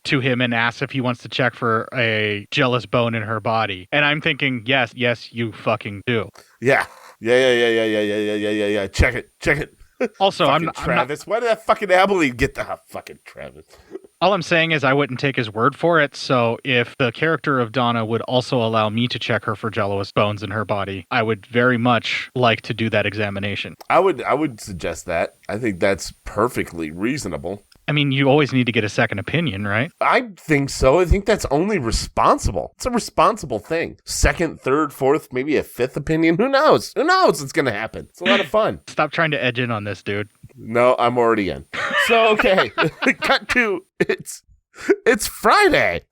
to him and asks if he wants to check for a jealous bone in her body. And I'm thinking, yes, you fucking do. Yeah. Check it. Also, I'm not Travis. Why did that fucking Abilene get the fucking Travis? All I'm saying is I wouldn't take his word for it, so if the character of Donna would also allow me to check her for jealous bones in her body, I would very much like to do that examination. I would suggest that. I think that's perfectly reasonable. I mean, you always need to get a second opinion, right? I think so. I think that's only responsible. It's a responsible thing. Second, third, fourth, maybe a fifth opinion. Who knows? Who knows what's going to happen? It's a lot of fun. Stop trying to edge in on this, dude. No, I'm already in. So, okay. Cut to, it's Friday.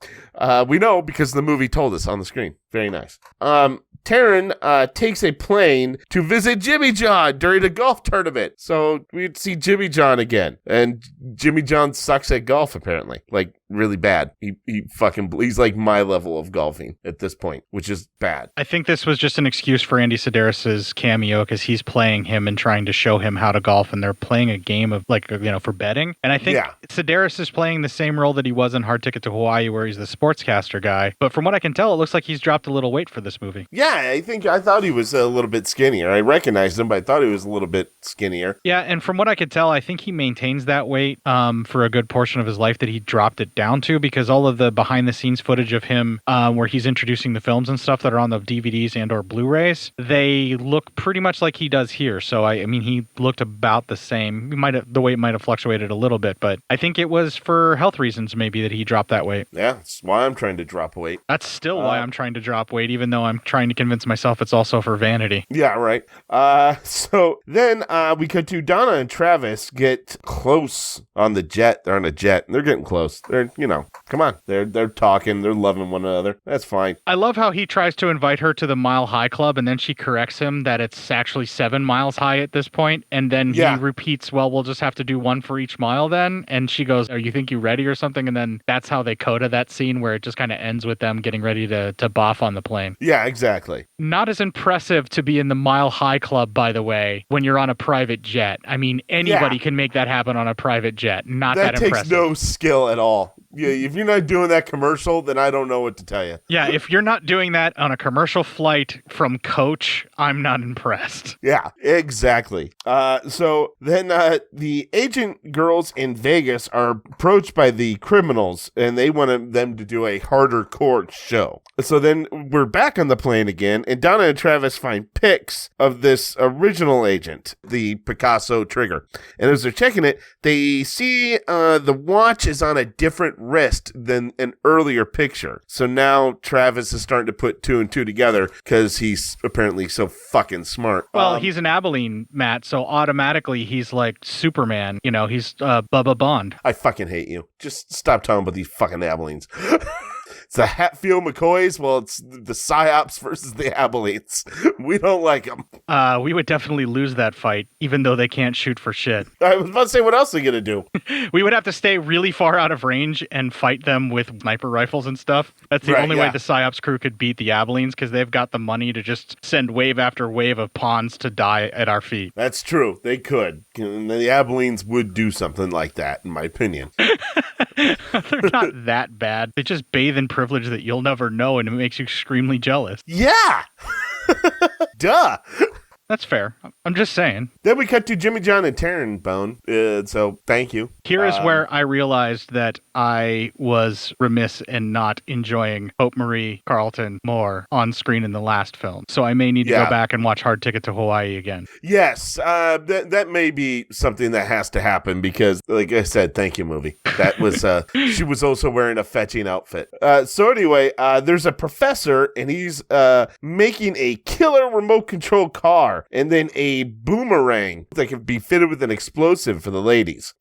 We know because the movie told us on the screen. Very nice. Taryn takes a plane to visit Jimmy John during a golf tournament. So we'd see Jimmy John again. And Jimmy John sucks at golf, apparently. Like, really bad. He's like my level of golfing at this point, which is bad. I think this was just an excuse for Andy Sedaris' cameo because he's playing him and trying to show him how to golf, and they're playing a game of, like, for betting. And I think Sedaris is playing the same role that he was in Hard Ticket to Hawaii, where he's the sportscaster guy. But from what I can tell, it looks like he's dropped a little weight for this movie. Yeah, I thought he was a little bit skinnier. I recognized him, but I thought he was a little bit skinnier. Yeah, and from what I could tell, I think he maintains that weight for a good portion of his life that he dropped it down to, because all of the behind-the-scenes footage of him where he's introducing the films and stuff that are on the DVDs and or Blu-rays, they look pretty much like he does here. So, I mean, he looked about the same. The weight might have fluctuated a little bit, but I think it was for health reasons maybe that he dropped that weight. Yeah, that's why I'm trying to drop weight. That's still why I'm trying to drop weight, even though I'm trying to convince myself it's also for vanity. Yeah, right. So then we cut to Donna and Travis get close on the jet. They're on a jet. And they're getting close. They're, come on. They're talking. They're loving one another. That's fine. I love how he tries to invite her to the Mile High Club, and then she corrects him that it's actually 7 miles high at this point. And then he repeats, well, we'll just have to do one for each mile then. And she goes, you think you ready or something? And then that's how they coda that scene where it just kind of ends with them getting ready to boff off on the plane. Yeah, exactly. Not as impressive to be in the Mile High Club, by the way, when you're on a private jet. I mean, anybody can make that happen on a private jet. Not that takes impressive. no skill at all. Yeah, if you're not doing that commercial, then I don't know what to tell you. Yeah, if you're not doing that on a commercial flight from Coach, I'm not impressed. Yeah, exactly. So then the agent girls in Vegas are approached by the criminals, and they want them to do a harder court show. So then we're back on the plane again, and Donna and Travis find pics of this original agent, the Picasso Trigger. And as they're checking it, they see the watch is on a different wrist than an earlier picture. So now Travis is starting to put two and two together because he's apparently so fucking smart. Well, he's an Abilene, Matt, so automatically he's like Superman. You know, he's Bubba Bond. I fucking hate you. Just stop talking about these fucking Abilenes. It's the Hatfield McCoys. Well, it's the Psyops versus the Abilenes. We don't like them. We would definitely lose that fight, even though they can't shoot for shit. I was about to say, what else are they going to do? We would have to stay really far out of range and fight them with sniper rifles and stuff. That's the only way the Psyops crew could beat the Abilenes, because they've got the money to just send wave after wave of pawns to die at our feet. That's true. They could. And the Abilenes would do something like that, in my opinion. They're not that bad. They just bathe in privilege that you'll never know, and it makes you extremely jealous. Yeah! Duh! That's fair. I'm just saying. Then we cut to Jimmy John and Taryn Bone. So thank you. Here is where I realized that I was remiss in not enjoying Hope Marie Carlton more on screen in the last film. So I may need to go back and watch Hard Ticket to Hawaii again. Yes, that may be something that has to happen because, like I said, thank you, movie. That was she was also wearing a fetching outfit. So anyway, there's a professor and he's making a killer remote control car and then a boomerang that can be fitted with an explosive for the ladies.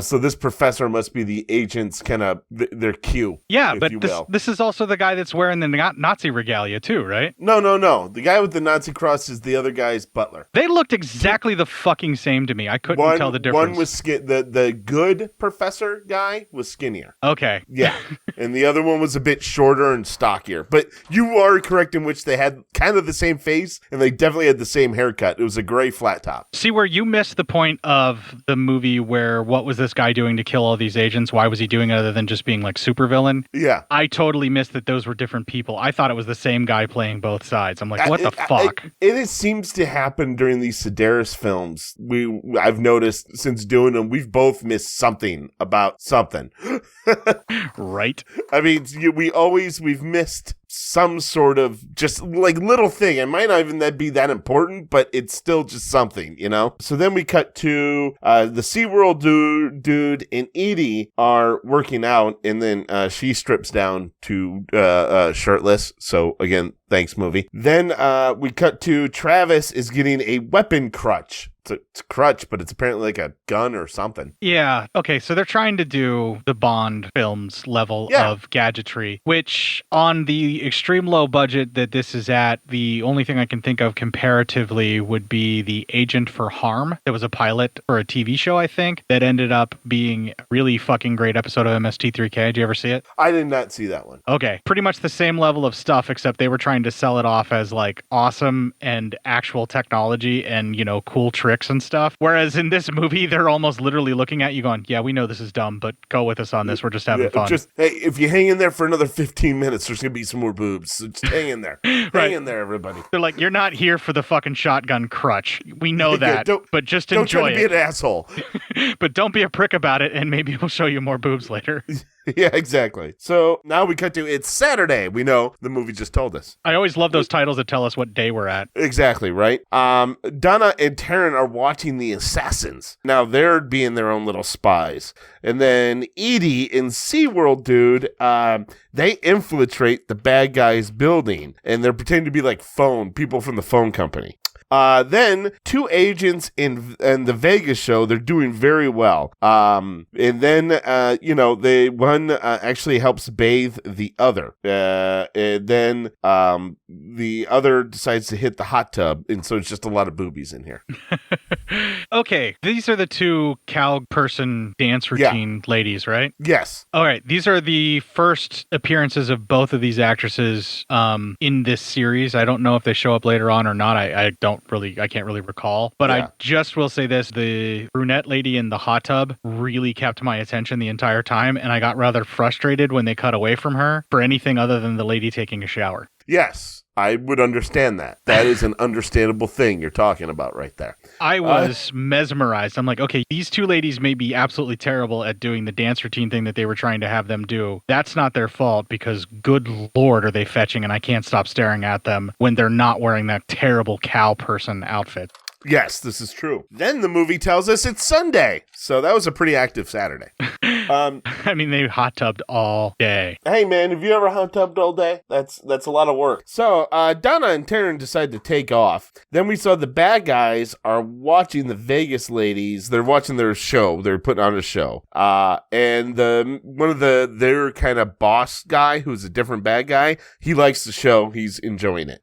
So this professor must be the agent's kind of their cue. Yeah, but this is also the guy that's wearing the Nazi regalia too, right? No. The guy with the Nazi cross is the other guy's butler. They looked exactly the fucking same to me. I couldn't tell the difference. One was the good professor guy was skinnier. Okay. Yeah. And the other one was a bit shorter and stockier. But you are correct in which they had kind of the same face and they definitely had the same haircut. It was a gray flat top. See where you missed the point of the movie where what was this guy doing to kill all these agents? Why was he doing it other than just being like supervillain? Yeah. I totally missed that those were different people. I thought it was the same guy playing both sides. I'm like, what the fuck? It seems to happen during these Sedaris films. I've noticed since doing them, we've both missed something about something. Right. I mean, we've missed some sort of just like little thing. It might not even be that important, but it's still just something, you know? So then we cut to the SeaWorld dude and Edie are working out, and then she strips down to shirtless. So again, thanks, movie. Then we cut to Travis is getting a weapon crutch. It's a crutch, but it's apparently like a gun or something. Yeah. Okay, so they're trying to do the Bond films level of gadgetry, which on the extreme low budget that this is at, the only thing I can think of comparatively would be the Agent for Harm. There was a pilot for a TV show, I think, that ended up being a really fucking great episode of MST3K. Did you ever see it? I did not see that one. Okay. Pretty much the same level of stuff, except they were trying to sell it off as like awesome and actual technology and, you know, cool tricks and stuff. Whereas in this movie, they're almost literally looking at you going, yeah, we know this is dumb, but go with us on this. We're just having fun. Just, hey, if you hang in there for another 15 minutes, there's going to be some more boobs. So just hang in there. Hang in there, everybody. They're like, you're not here for the fucking shotgun crutch. We know that, but just enjoy it. Don't try to be an asshole. But don't be a prick about it, and maybe we'll show you more boobs later. Yeah, exactly. So now we cut to it's Saturday. We know the movie just told us. I always love those titles that tell us what day we're at. Exactly, right? Donna and Taryn are watching the assassins. Now they're being their own little spies. And then Edie and SeaWorld dude, they infiltrate the bad guy's building. And they're pretending to be like people from the phone company. Then two agents in the Vegas show, they're doing very well. And then, one actually helps bathe the other. And then, the other decides to hit the hot tub. And so it's just a lot of boobies in here. Okay. These are the two cow person dance routine ladies, right? Yes. All right. These are the first appearances of both of these actresses in this series. I don't know if they show up later on or not. I can't really recall. But I just will say this, the brunette lady in the hot tub really kept my attention the entire time, and I got rather frustrated when they cut away from her for anything other than the lady taking a shower. Yes, I would understand that. That is an understandable thing you're talking about right there. I was mesmerized. I'm like, okay, these two ladies may be absolutely terrible at doing the dance routine thing that they were trying to have them do. That's not their fault because good Lord are they fetching, and I can't stop staring at them when they're not wearing that terrible cow person outfit. Yes, this is true. Then the movie tells us it's Sunday. So that was a pretty active Saturday. I mean, they hot tubbed all day. Hey, man, have you ever hot tubbed all day? That's a lot of work. So Donna and Taryn decide to take off. Then we saw the bad guys are watching the Vegas ladies. They're watching their show. They're putting on a show. And one of their kind of boss guy, who's a different bad guy, he likes the show. He's enjoying it.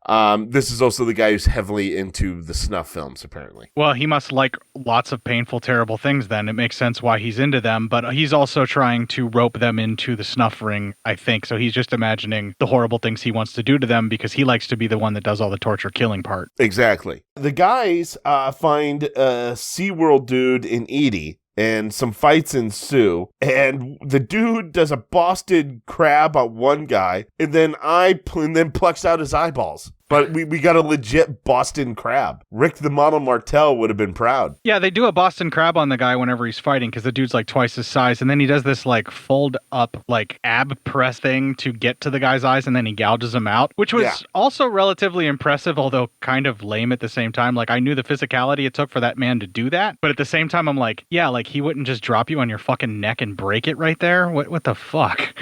This is also the guy who's heavily into the snuff films, apparently. Well, he must like lots of painful, terrible things then. It makes sense why he's into them, but he's also trying to rope them into the snuff ring, I think. So he's just imagining the horrible things he wants to do to them because he likes to be the one that does all the torture killing part. Exactly. The guys find a SeaWorld dude in Edie, and some fights ensue, and the dude does a Boston crab on one guy, and then plucks out his eyeballs. But we got a legit Boston crab. Rick the Model Martel would have been proud. Yeah, they do a Boston crab on the guy whenever he's fighting because the dude's like twice his size. And then he does this like fold up like ab press thing to get to the guy's eyes, and then he gouges him out, which was also relatively impressive, although kind of lame at the same time. Like I knew the physicality it took for that man to do that. But at the same time, I'm like, yeah, like he wouldn't just drop you on your fucking neck and break it right there. What the fuck?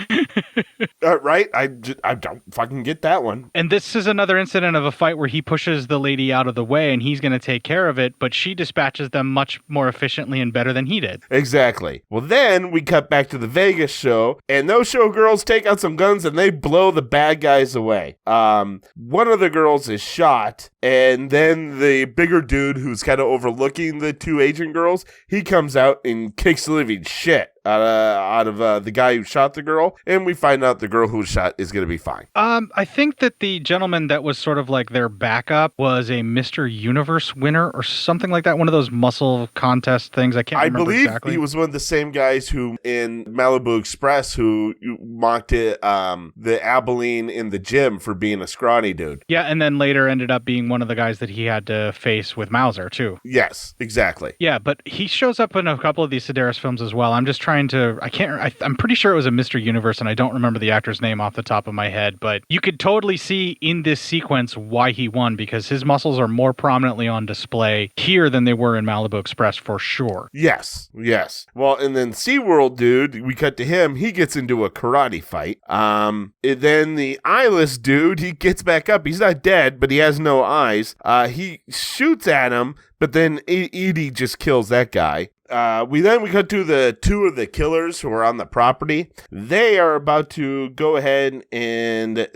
Right? I don't fucking get that one. And this is another incident of a fight where he pushes the lady out of the way and he's going to take care of it, but she dispatches them much more efficiently and better than he did. Exactly. Well, then we cut back to the Vegas show, and those showgirls take out some guns and they blow the bad guys away. One of the girls is shot, and then the bigger dude who's kind of overlooking the two agent girls, he comes out and kicks the living shit out of the guy who shot the girl, and we find out the girl who was shot is going to be fine. I think that the gentleman that was sort of like their backup was a Mr. Universe winner or something like that, one of those muscle contest things. I can't remember exactly. I believe he was one of the same guys who in Malibu Express who mocked it, the Abilene in the gym for being a scrawny dude. Yeah, and then later ended up being one of the guys that he had to face with Mauser too. Yes, exactly. Yeah, but he shows up in a couple of these Sedaris films as well. I'm just trying to, I'm pretty sure it was a Mr. Universe, and I don't remember the actor's name off the top of my head, but you could totally see in this sequence why he won, because his muscles are more prominently on display here than they were in Malibu Express for sure. Yes. Well, and then SeaWorld dude, we cut to him, he gets into a karate fight. And then the eyeless dude, he gets back up. He's not dead, but he has no eyes. He shoots at him, but then Edie just kills that guy. We cut to the two of the killers who are on the property. They are about to go ahead and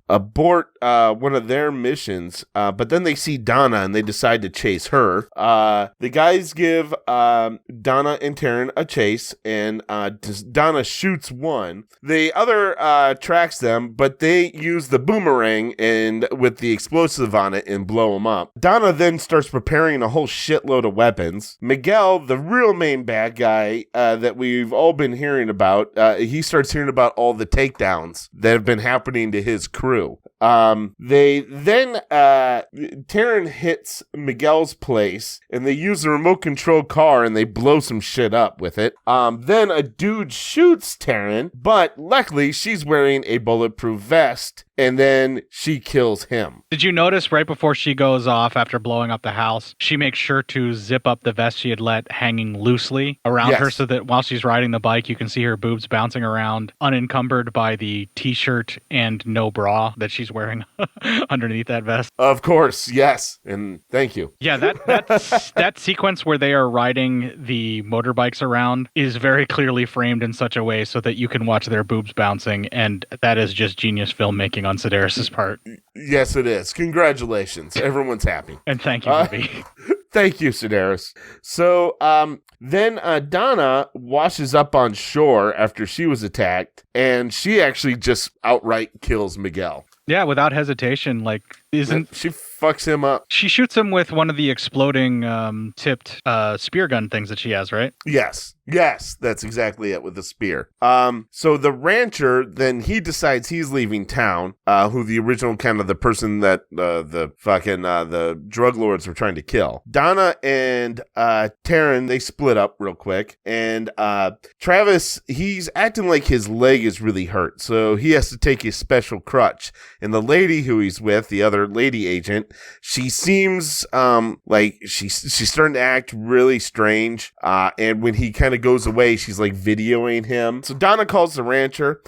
abort one of their missions, but then they see Donna and they decide to chase her. The guys give Donna and Taryn a chase, and Donna shoots one. The other tracks them, but they use the boomerang and with the explosive on it and blow them up. Donna then starts preparing a whole shitload of weapons. Miguel, the real main bad guy that we've all been hearing about, he starts hearing about all the takedowns that have been happening to his crew. They then Taryn hits Miguel's place, and they use the remote control car and they blow some shit up with it. Then a dude shoots Taryn, but luckily she's wearing a bulletproof vest, and then she kills him. Did you notice right before she goes off after blowing up the house, she makes sure to zip up the vest she had let hanging loosely around her so that while she's riding the bike, you can see her boobs bouncing around unencumbered by the t-shirt and no bra that she's wearing underneath that vest? Of course, yes. And thank you. Yeah, that sequence where they are riding the motorbikes around is very clearly framed in such a way so that you can watch their boobs bouncing, and that is just genius filmmaking on Sedaris' part. Yes, it is. Congratulations. Everyone's happy. And thank you, movie. Thank you, Sedaris. So, then Donna washes up on shore after she was attacked, and she actually just outright kills Miguel. Yeah, without hesitation. Like, she fucks him up? She shoots him with one of the exploding tipped spear gun things that she has, right? Yes, that's exactly it, with the spear. So the rancher, then he decides he's leaving town, who the original kind of the person that the drug lords were trying to kill. Donna and Taryn, they split up real quick, and Travis, he's acting like his leg is really hurt, so he has to take his special crutch. And the lady who he's with, the other lady agent, she seems like she's starting to act really strange, and when he kind of goes away, she's like videoing him. So Donna calls the rancher,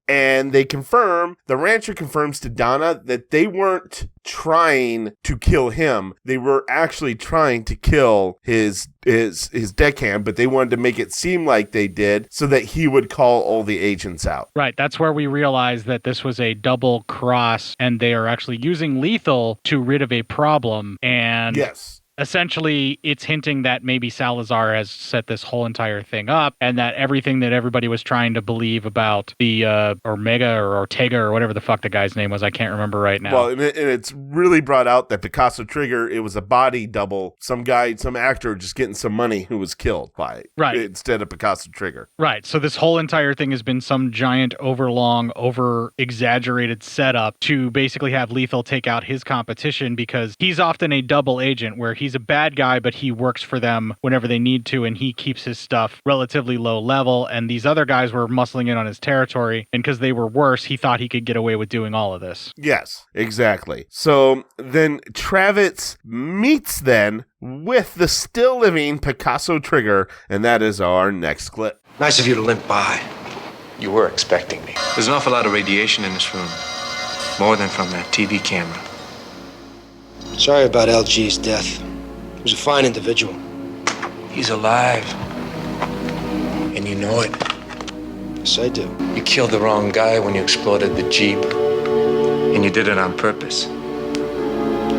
and the rancher confirms to Donna that they weren't trying to kill him. They were actually trying to kill his deckhand, but they wanted to make it seem like they did so that he would call all the agents out. Right. That's where we realized that this was a double cross, and they are actually using lethal to rid of a problem. And yes. Essentially, it's hinting that maybe Salazar has set this whole entire thing up, and that everything that everybody was trying to believe about the Ortega or whatever the fuck the guy's name was, I can't remember right now. Well, and it's really brought out that Picasso Trigger, it was a body double, some actor just getting some money who was killed by it, right, instead of Picasso Trigger. Right. So this whole entire thing has been some giant, over-exaggerated setup to basically have Lethal take out his competition, because he's often a double agent where he's a bad guy, but he works for them whenever they need to, and he keeps his stuff relatively low level, and these other guys were muscling in on his territory, and because they were worse, he thought he could get away with doing all of this. Yes, exactly. So then Travis meets then with the still living Picasso Trigger, and that is our next clip. Nice of you to limp by. You were expecting me. There's an awful lot of radiation in this room. More than from that TV camera. Sorry about LG's death. He was a fine individual. He's alive. And you know it. Yes, I do. You killed the wrong guy when you exploded the Jeep. And you did it on purpose.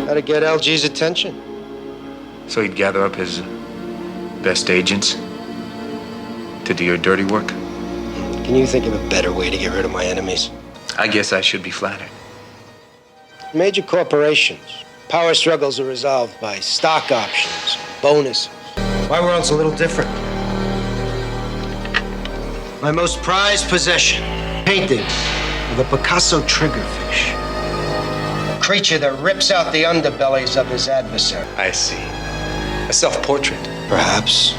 How to get LG's attention. So he'd gather up his best agents to do your dirty work? Can you think of a better way to get rid of my enemies? I guess I should be flattered. Major corporations. Power struggles are resolved by stock options, bonuses. My world's a little different. My most prized possession, painting of a Picasso triggerfish. A creature that rips out the underbellies of his adversary. I see. A self-portrait. Perhaps.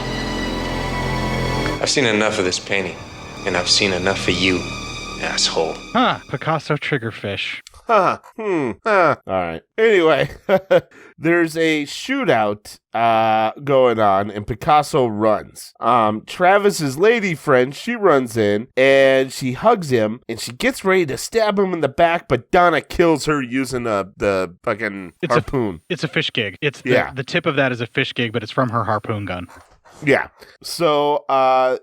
I've seen enough of this painting, and I've seen enough of you, asshole. Picasso triggerfish. All right. Anyway, there's a shootout going on, and Picasso runs. Travis's lady friend, she runs in, and she hugs him, and she gets ready to stab him in the back, but Donna kills her using the fucking harpoon. It's a fish gig. The tip of that is a fish gig, but it's from her harpoon gun. Yeah. So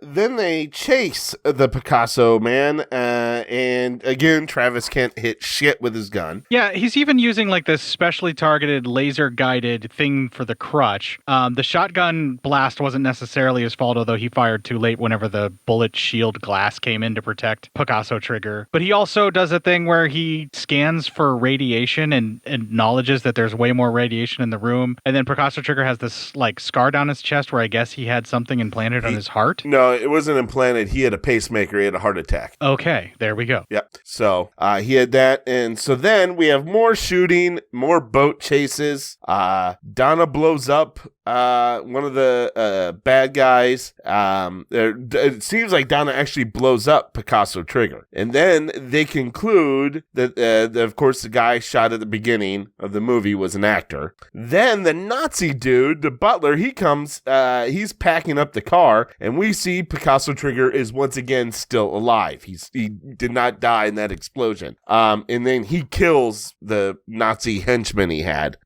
then they chase the Picasso man, and again, Travis can't hit shit with his gun. Yeah, he's even using like this specially targeted laser-guided thing for the crutch. The shotgun blast wasn't necessarily his fault, although he fired too late whenever the bullet shield glass came in to protect Picasso Trigger. But he also does a thing where he scans for radiation and acknowledges that there's way more radiation in the room. And then Picasso Trigger has this like scar down his chest where I guess he had something implanted on his heart. No, it wasn't implanted. He had a pacemaker. He had a heart attack. Okay, there we go. Yep. So he had that. And so then we have more shooting, more boat chases. Donna blows up one of the bad guys. It seems like Donna actually blows up Picasso Trigger. And then they conclude that, of course, the guy shot at the beginning of the movie was an actor. Then the Nazi dude, the butler, he comes, he's packing up the car, and we see Picasso Trigger is once again still alive. He did not die in that explosion. And then he kills the Nazi henchman he had.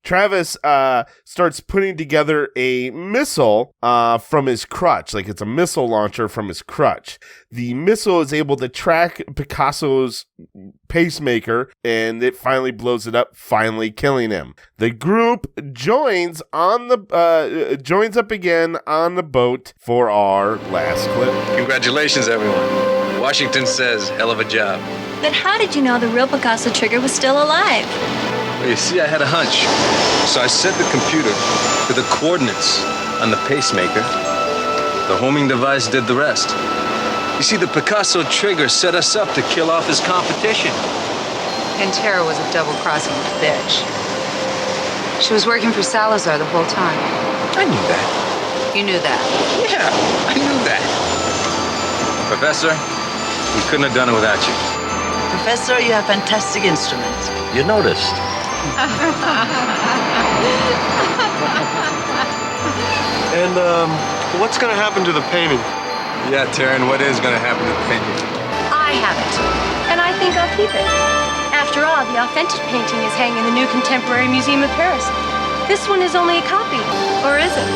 Travis starts putting together a missile from his crutch. Like, it's a missile launcher from his crutch. The missile is able to track Picasso's pacemaker, and it finally blows it up, finally killing him. The group joins up again on the boat for our last clip. Congratulations, everyone. Washington says, hell of a job. But how did you know the real Picasso Trigger was still alive? Well, you see, I had a hunch. So I set the computer to the coordinates on the pacemaker. The homing device did the rest. You see, the Picasso Trigger set us up to kill off his competition. Pantera was a double-crossing bitch. She was working for Salazar the whole time. I knew that. You knew that? Yeah, I knew that. Professor, we couldn't have done it without you. Professor, you have fantastic instruments. You noticed. And, what's gonna happen to the painting? Yeah, Taryn, what is gonna happen to the painting? I have it, and I think I'll keep it. After all, the authentic painting is hanging in the New Contemporary Museum of Paris. This one is only a copy, or is it?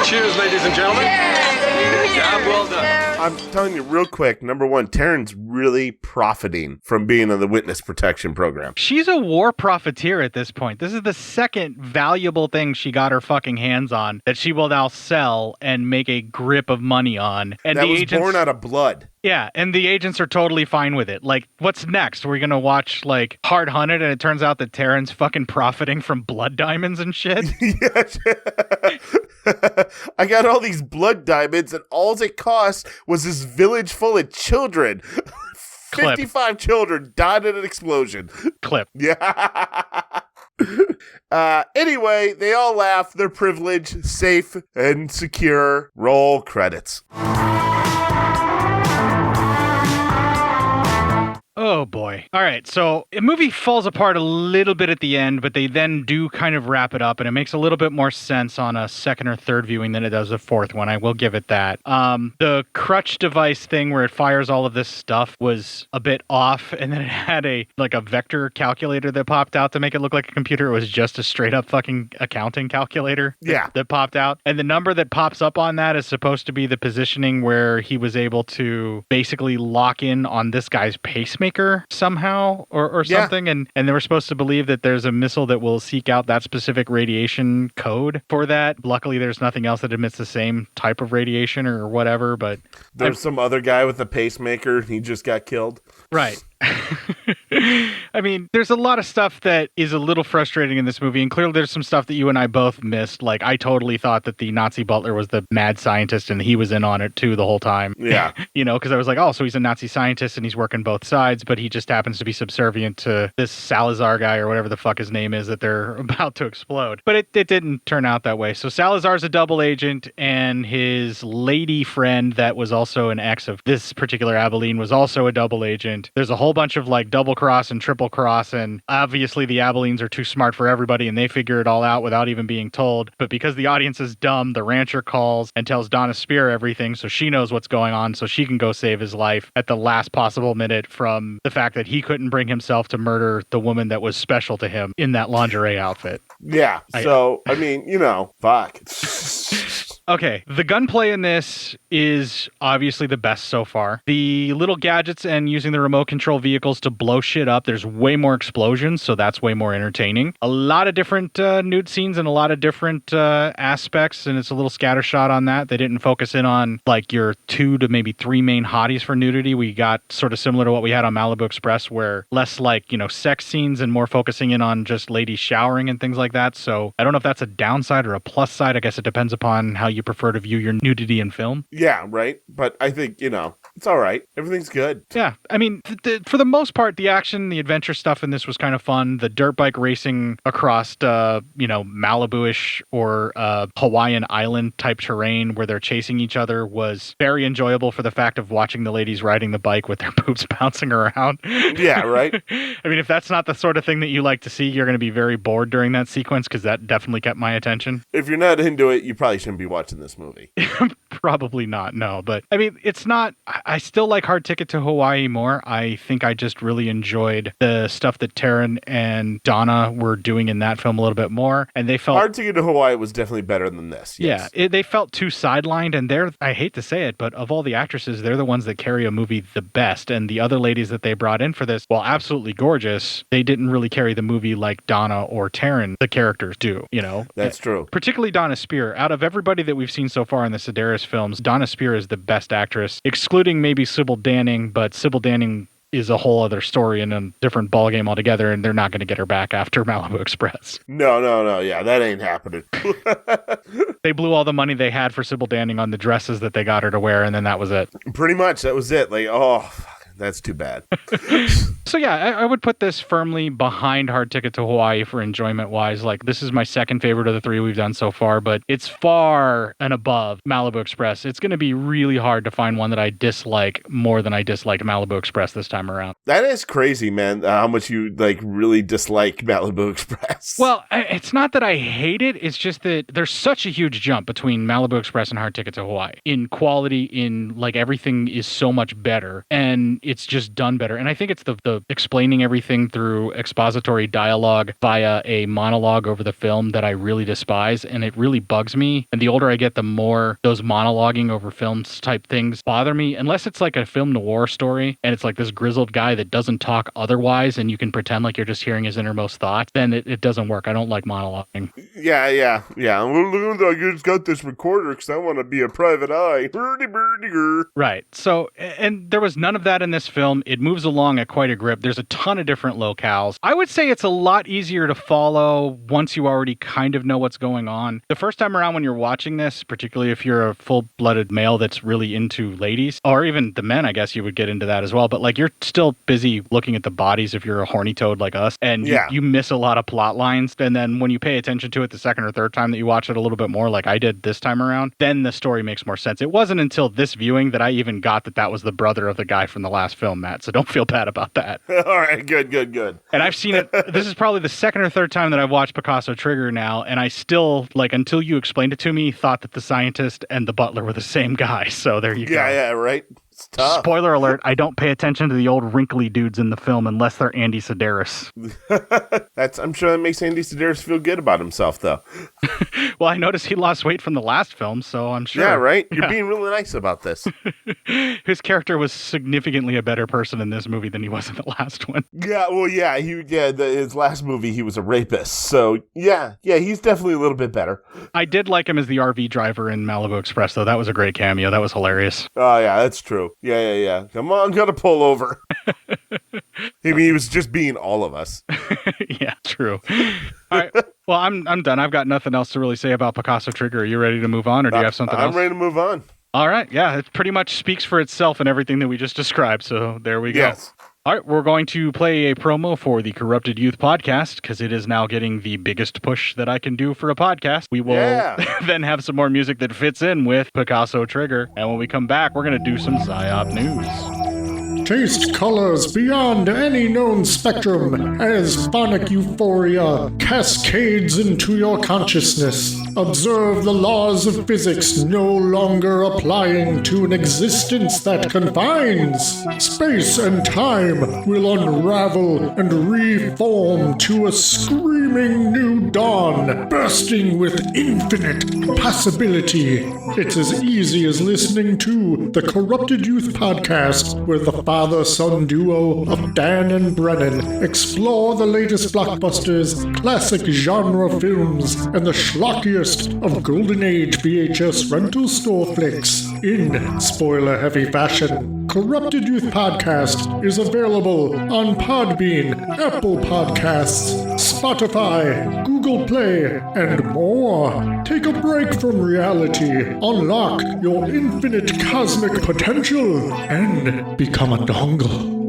Cheers, ladies and gentlemen. Job well done. I'm telling you real quick, number one, Taryn's really profiting from being on the witness protection program. She's a war profiteer at this point. This is the second valuable thing she got her fucking hands on that she will now sell and make a grip of money on. And that the was agents, born out of blood. Yeah, and the agents are totally fine with it. Like, what's next? We're gonna watch, like, Hard Hunted, and it turns out that Taryn's fucking profiting from blood diamonds and shit? I got all these blood diamonds, and all it cost was this village full of children. Clip. 55 children died in an explosion. Clip. Yeah. Anyway, they all laugh. They're privileged, safe, and secure. Roll credits. Oh boy. All right. So the movie falls apart a little bit at the end, but they then do kind of wrap it up, and it makes a little bit more sense on a second or third viewing than it does a fourth one. I will give it that. The crutch device thing where it fires all of this stuff was a bit off, and then it had a vector calculator that popped out to make it look like a computer. It was just a straight up fucking accounting calculator. That popped out. And the number that pops up on that is supposed to be the positioning where he was able to basically lock in on this guy's pacemaker somehow or something, and they were supposed to believe that there's a missile that will seek out that specific radiation code for that. Luckily, there's nothing else that emits the same type of radiation or whatever, but there's some other guy with a pacemaker. He just got killed. Right. I mean, there's a lot of stuff that is a little frustrating in this movie, and clearly there's some stuff that you and I both missed. Like, I totally thought that the Nazi butler was the mad scientist, and he was in on it too the whole time. Yeah. You know, because I was like, oh, so he's a Nazi scientist and he's working both sides, but he just happens to be subservient to this Salazar guy or whatever the fuck his name is that they're about to explode. But it didn't turn out that way. So Salazar's a double agent, and his lady friend that was also an ex of this particular Abilene was also a double agent. There's a whole bunch of like double cross and triple cross, and obviously the Abilenes are too smart for everybody and they figure it all out without even being told. But because the audience is dumb, the rancher calls and tells Donna Spear everything so she knows what's going on so she can go save his life at the last possible minute from the fact that he couldn't bring himself to murder the woman that was special to him in that lingerie outfit. Yeah, so, I mean, you know, fuck. Okay, the gunplay in this is obviously the best so far. The little gadgets and using the remote control vehicles to blow shit up, there's way more explosions, so that's way more entertaining. A lot of different nude scenes and a lot of different aspects, and it's a little scattershot on that. They didn't focus in on like your 2 to maybe 3 main hotties for nudity. We got sort of similar to what we had on Malibu Express, where less like, you know, sex scenes and more focusing in on just ladies showering and things like that. So I don't know if that's a downside or a plus side. I guess it depends upon how you prefer to view your nudity in film. Yeah, right. But I think, you know, it's all right. Everything's good. Yeah. I mean, for the most part, the action, the adventure stuff in this was kind of fun. The dirt bike racing across, you know, Malibu-ish or Hawaiian island type terrain where they're chasing each other was very enjoyable for the fact of watching the ladies riding the bike with their boobs bouncing around. Yeah, right. I mean, if that's not the sort of thing that you like to see, you're going to be very bored during that sequence because that definitely kept my attention. If you're not into it, you probably shouldn't be watching this movie. Probably not, no. But I mean, it's not, I still like Hard Ticket to Hawaii more. I think I just really enjoyed the stuff that Taryn and Donna were doing in that film a little bit more. And they felt... Hard Ticket to Hawaii was definitely better than this. Yes. Yeah, they felt too sidelined. And they're, I hate to say it, but of all the actresses, they're the ones that carry a movie the best. And the other ladies that they brought in for this, while absolutely gorgeous, they didn't really carry the movie like Donna or Taryn, the characters, do, you know? That's true. Particularly Donna Spear. Out of everybody that we've seen so far in the Sedaris films, Donna Spear is the best actress, excluding maybe Sybil Danning, but Sybil Danning is a whole other story and a different ballgame altogether, and they're not going to get her back after Malibu Express. No. Yeah, that ain't happening. They blew all the money they had for Sybil Danning on the dresses that they got her to wear, and then that was it. Pretty much, that was it. Like, oh... That's too bad. So yeah, I would put this firmly behind Hard Ticket to Hawaii for enjoyment-wise. Like, this is my second favorite of the three we've done so far, but it's far and above Malibu Express. It's going to be really hard to find one that I dislike more than I disliked Malibu Express this time around. That is crazy, man, how much you, like, really dislike Malibu Express. Well, it's not that I hate it. It's just that there's such a huge jump between Malibu Express and Hard Ticket to Hawaii. In quality, in, like, everything is so much better. And it's just done better. And I think it's the explaining everything through expository dialogue via a monologue over the film that I really despise, and it really bugs me. And the older I get, the more those monologuing over films type things bother me, unless it's like a film noir story and it's like this grizzled guy that doesn't talk otherwise and you can pretend like you're just hearing his innermost thoughts, then it doesn't work. I don't like monologuing. Yeah. I just got this recorder because I want to be a private eye. Right. So, and there was none of that in this film. It moves along at quite a grip. There's a ton of different locales. I would say it's a lot easier to follow once you already kind of know what's going on. The first time around when you're watching this, particularly if you're a full-blooded male that's really into ladies, or even the men, I guess you would get into that as well. But like, you're still busy looking at the bodies if you're a horny toad like us, and you miss a lot of plot lines. And then when you pay attention to it the second or third time that you watch it a little bit more, like I did this time around, then the story makes more sense. It wasn't until this viewing that I even got that was the brother of the guy from the last film, Matt. So don't feel bad about that. All right, good. And I've seen it. This is probably the second or third time that I've watched Picasso Trigger now, and I still, like, until you explained it to me, thought that the scientist and the butler were the same guy. So there you go. Yeah, right. It's tough. Spoiler alert, I don't pay attention to the old wrinkly dudes in the film unless they're Andy Sedaris. I'm sure that makes Andy Sedaris feel good about himself, though. Well, I noticed he lost weight from the last film, so I'm sure. Yeah, right? You're being really nice about this. His character was significantly a better person in this movie than he was in the last one. Yeah, well, yeah, his last movie, he was a rapist. So, yeah, he's definitely a little bit better. I did like him as the RV driver in Malibu Express, though. That was a great cameo. That was hilarious. Oh, yeah, that's true. Yeah. Come on, gotta pull over. He was just being all of us. Yeah, true. All right. Well, I'm done. I've got nothing else to really say about Picasso Trigger. Are you ready to move on, or do you have something else? I'm ready to move on. All right. Yeah, it pretty much speaks for itself and everything that we just described. So there we go. Yes. All right, we're going to play a promo for the Corrupted Youth podcast because it is now getting the biggest push that I can do for a podcast. We will then have some more music that fits in with Picasso Trigger. And when we come back, we're going to do some PsyOp news. Taste colors beyond any known spectrum as phonic euphoria cascades into your consciousness. Observe the laws of physics no longer applying to an existence that confines. Space and time will unravel and reform to a screaming new dawn, bursting with infinite possibility. It's as easy as listening to the Corrupted Youth podcast, where the father-son duo of Dan and Brennan explore the latest blockbusters, classic genre films, and the schlockiest of Golden Age VHS rental store flicks in spoiler-heavy fashion. Corrupted Youth Podcast is available on Podbean, Apple Podcasts, Spotify, Google Play, and more. Take a break from reality, unlock your infinite cosmic potential, and become a dongle.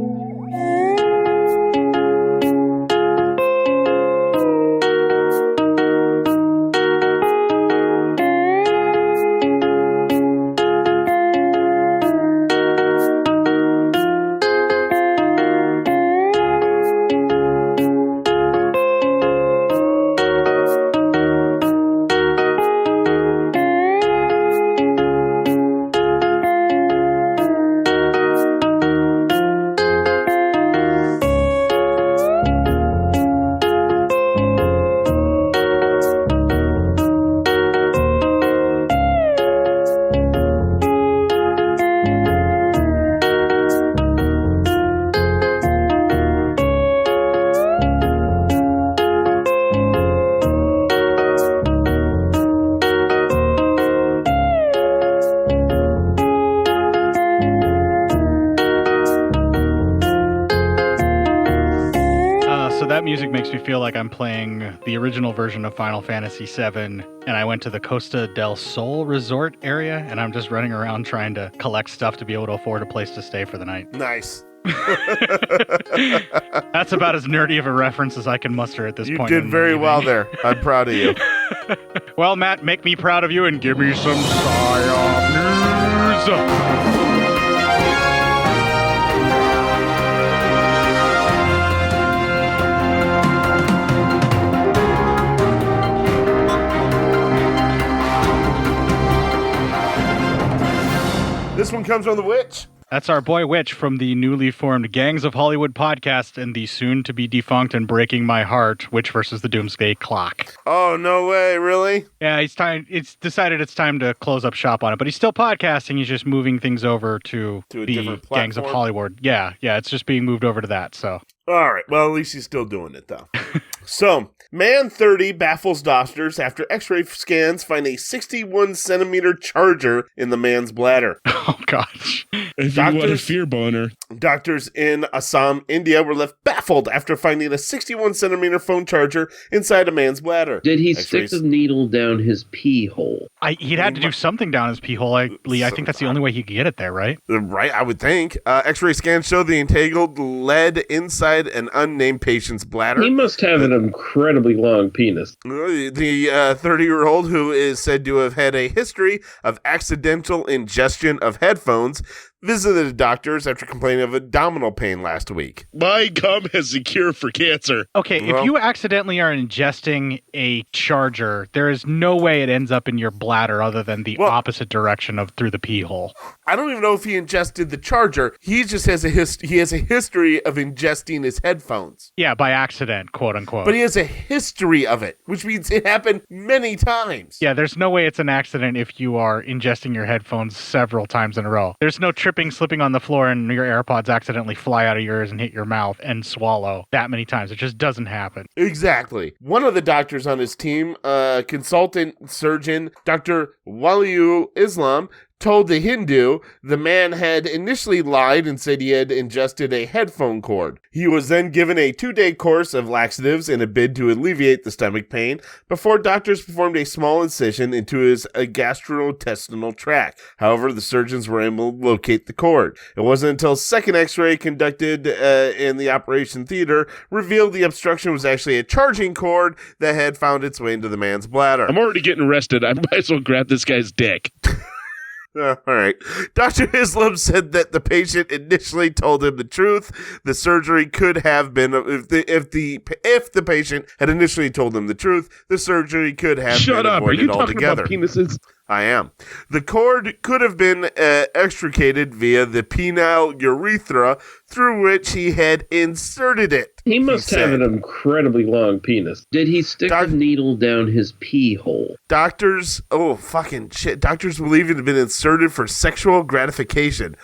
Also, that music makes me feel like I'm playing the original version of Final Fantasy VII, and I went to the Costa del Sol resort area, and I'm just running around trying to collect stuff to be able to afford a place to stay for the night. Nice. That's about as nerdy of a reference as I can muster at this point. You did very well there. I'm proud of you. Well, Matt, make me proud of you and give me some psyop news. This one comes from the Witch. That's our boy Witch from the newly formed Gangs of Hollywood podcast and the soon-to-be defunct and breaking my heart Witch versus the Doomsday Clock. Oh, no way, really? Yeah, it's decided it's time to close up shop on it, but he's still podcasting. He's just moving things over to a the different Gangs of platform? Hollywood. Yeah, it's just being moved over to that, so. All right. Well, at least he's still doing it, though. So, man 30 baffles doctors after x-ray scans find a 61-centimeter charger in the man's bladder. Oh, gosh. If you want a fear boner. Doctors in Assam, India were left baffled after finding a 61-centimeter phone charger inside a man's bladder. Did he stick the needle down his pee hole? He'd had to do something down his pee hole. Lee, I think that's the only way he could get it there, right? Right, I would think. X-ray scans show the entangled lead inside an unnamed patient's bladder. He must have an incredibly long penis. The 30-year-old, who is said to have had a history of accidental ingestion of headphones, visited doctors after complaining of abdominal pain last week. My gum has a cure for cancer. Okay, if you accidentally are ingesting a charger, there is no way it ends up in your bladder other than the opposite direction of through the pee hole. I don't even know if he ingested the charger. He just has a history of ingesting his headphones. Yeah, by accident, quote unquote. But he has a history of it, which means it happened many times. Yeah, there's no way it's an accident if you are ingesting your headphones several times in a row. There's no slipping on the floor and your AirPods accidentally fly out of your ears and hit your mouth and swallow that many times. It just doesn't happen. Exactly. One of the doctors on his team, consultant surgeon, Dr. Waliul Islam, told the Hindu the man had initially lied and said he had ingested a headphone cord. He was then given a 2-day course of laxatives in a bid to alleviate the stomach pain before doctors performed a small incision into his gastrointestinal tract. However, the surgeons were able to locate the cord. It wasn't until a second x-ray conducted in the operation theater revealed the obstruction was actually a charging cord that had found its way into the man's bladder. I'm already getting arrested. I might as well grab this guy's dick. All right. Dr. Islam said that the patient initially told him the truth. The surgery could have been if the patient had initially told him the truth, the surgery could have been avoided altogether. Are you talking about penises? I am. The cord could have been extricated via the penile urethra through which he had inserted it. He must have an incredibly long penis. Did he stick the needle down his pee hole? Doctors believe it had been inserted for sexual gratification.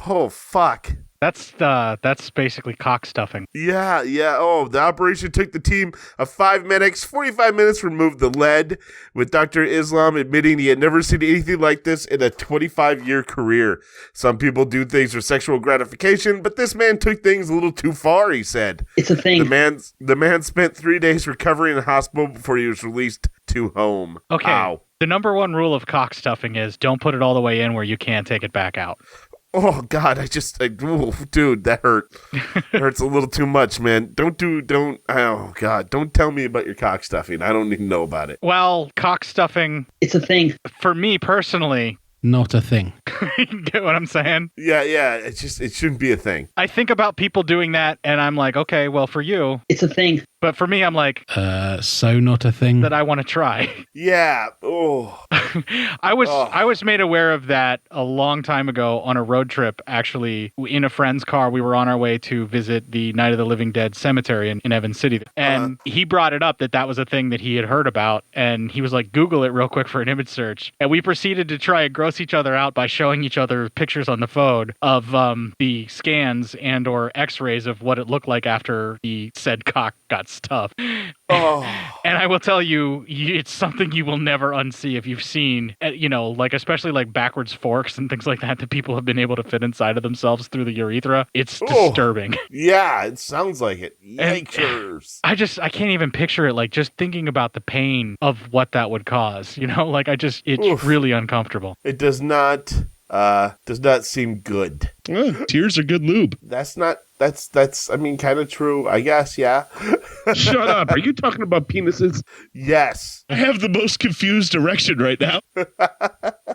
Oh, fuck. That's basically cock stuffing. Yeah. Oh, the operation took the team of 5 medics 45 minutes to remove the lead, with Dr. Islam admitting he had never seen anything like this in a 25-year career. Some people do things for sexual gratification, but this man took things a little too far, he said. It's a thing. The man spent 3 days recovering in a hospital before he was released to home. Okay. Ow. The number one rule of cock stuffing is don't put it all the way in where you can't take it back out. Oh, God, dude, that hurt. Hurts a little too much, man. Don't tell me about your cock stuffing. I don't even know about it. Well, cock stuffing... It's a thing. For me, personally... Not a thing. Get what I'm saying? Yeah, it shouldn't be a thing. I think about people doing that, and I'm like, okay, well, for you... It's a thing. But for me, I'm like... so not a thing? That I want to try. Yeah. Oh. I was made aware of that a long time ago on a road trip, actually, in a friend's car. We were on our way to visit the Night of the Living Dead cemetery in Evans City. And he brought it up that was a thing that he had heard about. And he was like, Google it real quick for an image search. And we proceeded to try and gross each other out by showing each other pictures on the phone of the scans and or x-rays of what it looked like after the said cock got stuff. Oh. And I will tell you, it's something you will never unsee if you've seen, like especially like backwards forks and things like that people have been able to fit inside of themselves through the urethra. It's disturbing. Yeah, it sounds like it. Yikers. I can't even picture it. Like just thinking about the pain of what that would cause, it's really uncomfortable. It does not seem good. Tears are good lube. That's kind of true, I guess, yeah. Shut up. Are you talking about penises? Yes. I have the most confused erection right now.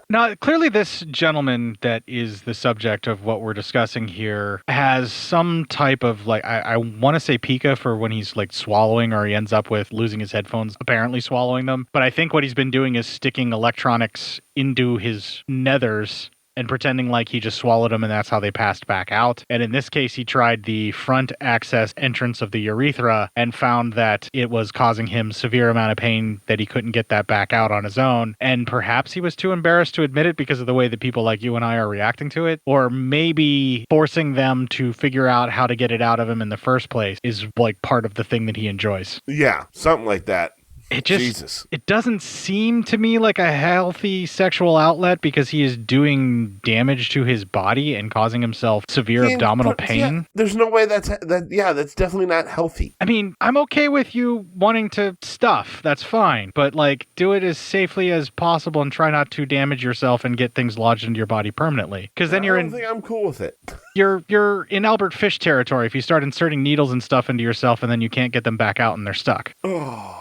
Now, clearly this gentleman that is the subject of what we're discussing here has some type of, like, I want to say pica for when he's, like, swallowing or he ends up with losing his headphones, apparently swallowing them. But I think what he's been doing is sticking electronics into his nethers and pretending like he just swallowed them and that's how they passed back out. And in this case, he tried the front access entrance of the urethra and found that it was causing him severe amount of pain that he couldn't get that back out on his own. And perhaps he was too embarrassed to admit it because of the way that people like you and I are reacting to it. Or maybe forcing them to figure out how to get it out of him in the first place is like part of the thing that he enjoys. Yeah, something like that. It doesn't seem to me like a healthy sexual outlet because he is doing damage to his body and causing himself severe abdominal pain. Yeah, there's no way that's definitely not healthy. I mean, I'm okay with you wanting to stuff. That's fine. But like, do it as safely as possible and try not to damage yourself and get things lodged into your body permanently. Because then I think I'm cool with it. You're in Albert Fish territory if you start inserting needles and stuff into yourself and then you can't get them back out and they're stuck. Oh.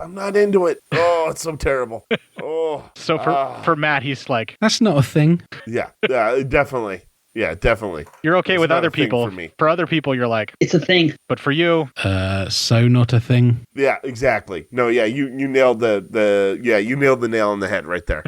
I'm not into it. Oh, it's so terrible. Oh. So for Matt, he's like, that's not a thing. Yeah, definitely. Yeah, definitely. You're okay it's with other people. For me. For other people, you're like, it's a thing. But for you, so not a thing. Yeah, exactly. No, yeah, you nailed you nailed the nail on the head right there.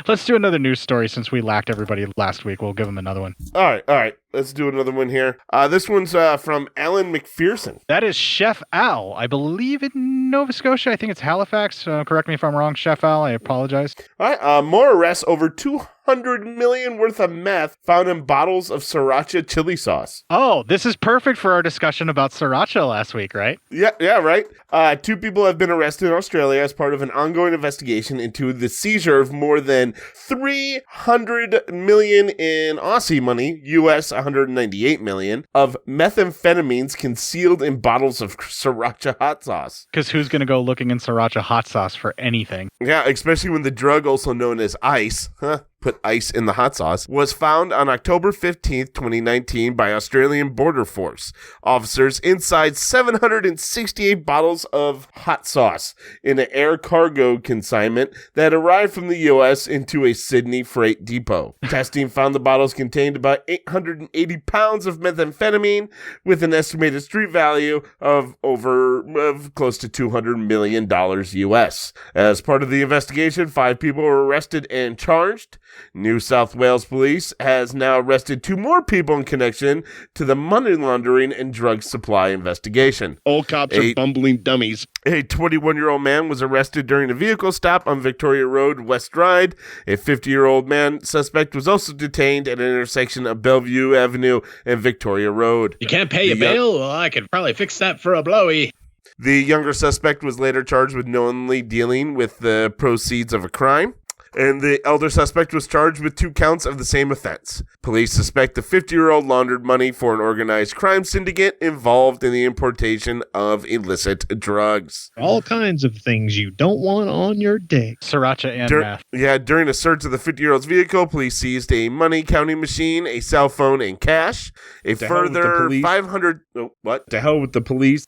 Let's do another news story since we lacked everybody last week. We'll give them another one. All right. Let's do another one here. This one's from Alan McPherson. That is Chef Al, I believe in Nova Scotia. I think it's Halifax. Correct me if I'm wrong, Chef Al. I apologize. All right. More arrests over 200 million worth of meth found in bottles of sriracha chili sauce. Oh, this is perfect for our discussion about sriracha last week, right? Yeah, right. 2 people have been arrested in Australia as part of an ongoing investigation into the seizure of more than 300 million in Aussie money, US 198 million, of methamphetamines concealed in bottles of sriracha hot sauce. Because who's going to go looking in sriracha hot sauce for anything? Yeah, especially when the drug, also known as ice, put ice in the hot sauce, was found on October 15th, 2019 by Australian Border Force officers inside 768 bottles of hot sauce in an air cargo consignment that arrived from the U.S. into a Sydney freight depot. Testing found the bottles contained about 880 pounds of methamphetamine with an estimated street value of close to $200 million U.S. As part of the investigation, 5 people were arrested and charged. New South Wales Police has now arrested 2 more people in connection to the money laundering and drug supply investigation. All cops are bumbling dummies. A 21-year-old man was arrested during a vehicle stop on Victoria Road, West Ryde. A 50-year-old man suspect was also detained at an intersection of Bellevue Avenue and Victoria Road. You can't pay your bail? Well, I could probably fix that for a blowy. The younger suspect was later charged with knowingly dealing with the proceeds of a crime. And the elder suspect was charged with 2 counts of the same offense. Police suspect the 50-year-old laundered money for an organized crime syndicate involved in the importation of illicit drugs. All kinds of things you don't want on your dick. Sriracha and meth. Yeah, during a search of the 50-year-old's vehicle, police seized a money counting machine, a cell phone, and cash. A further 500... Oh, what? To hell with the police.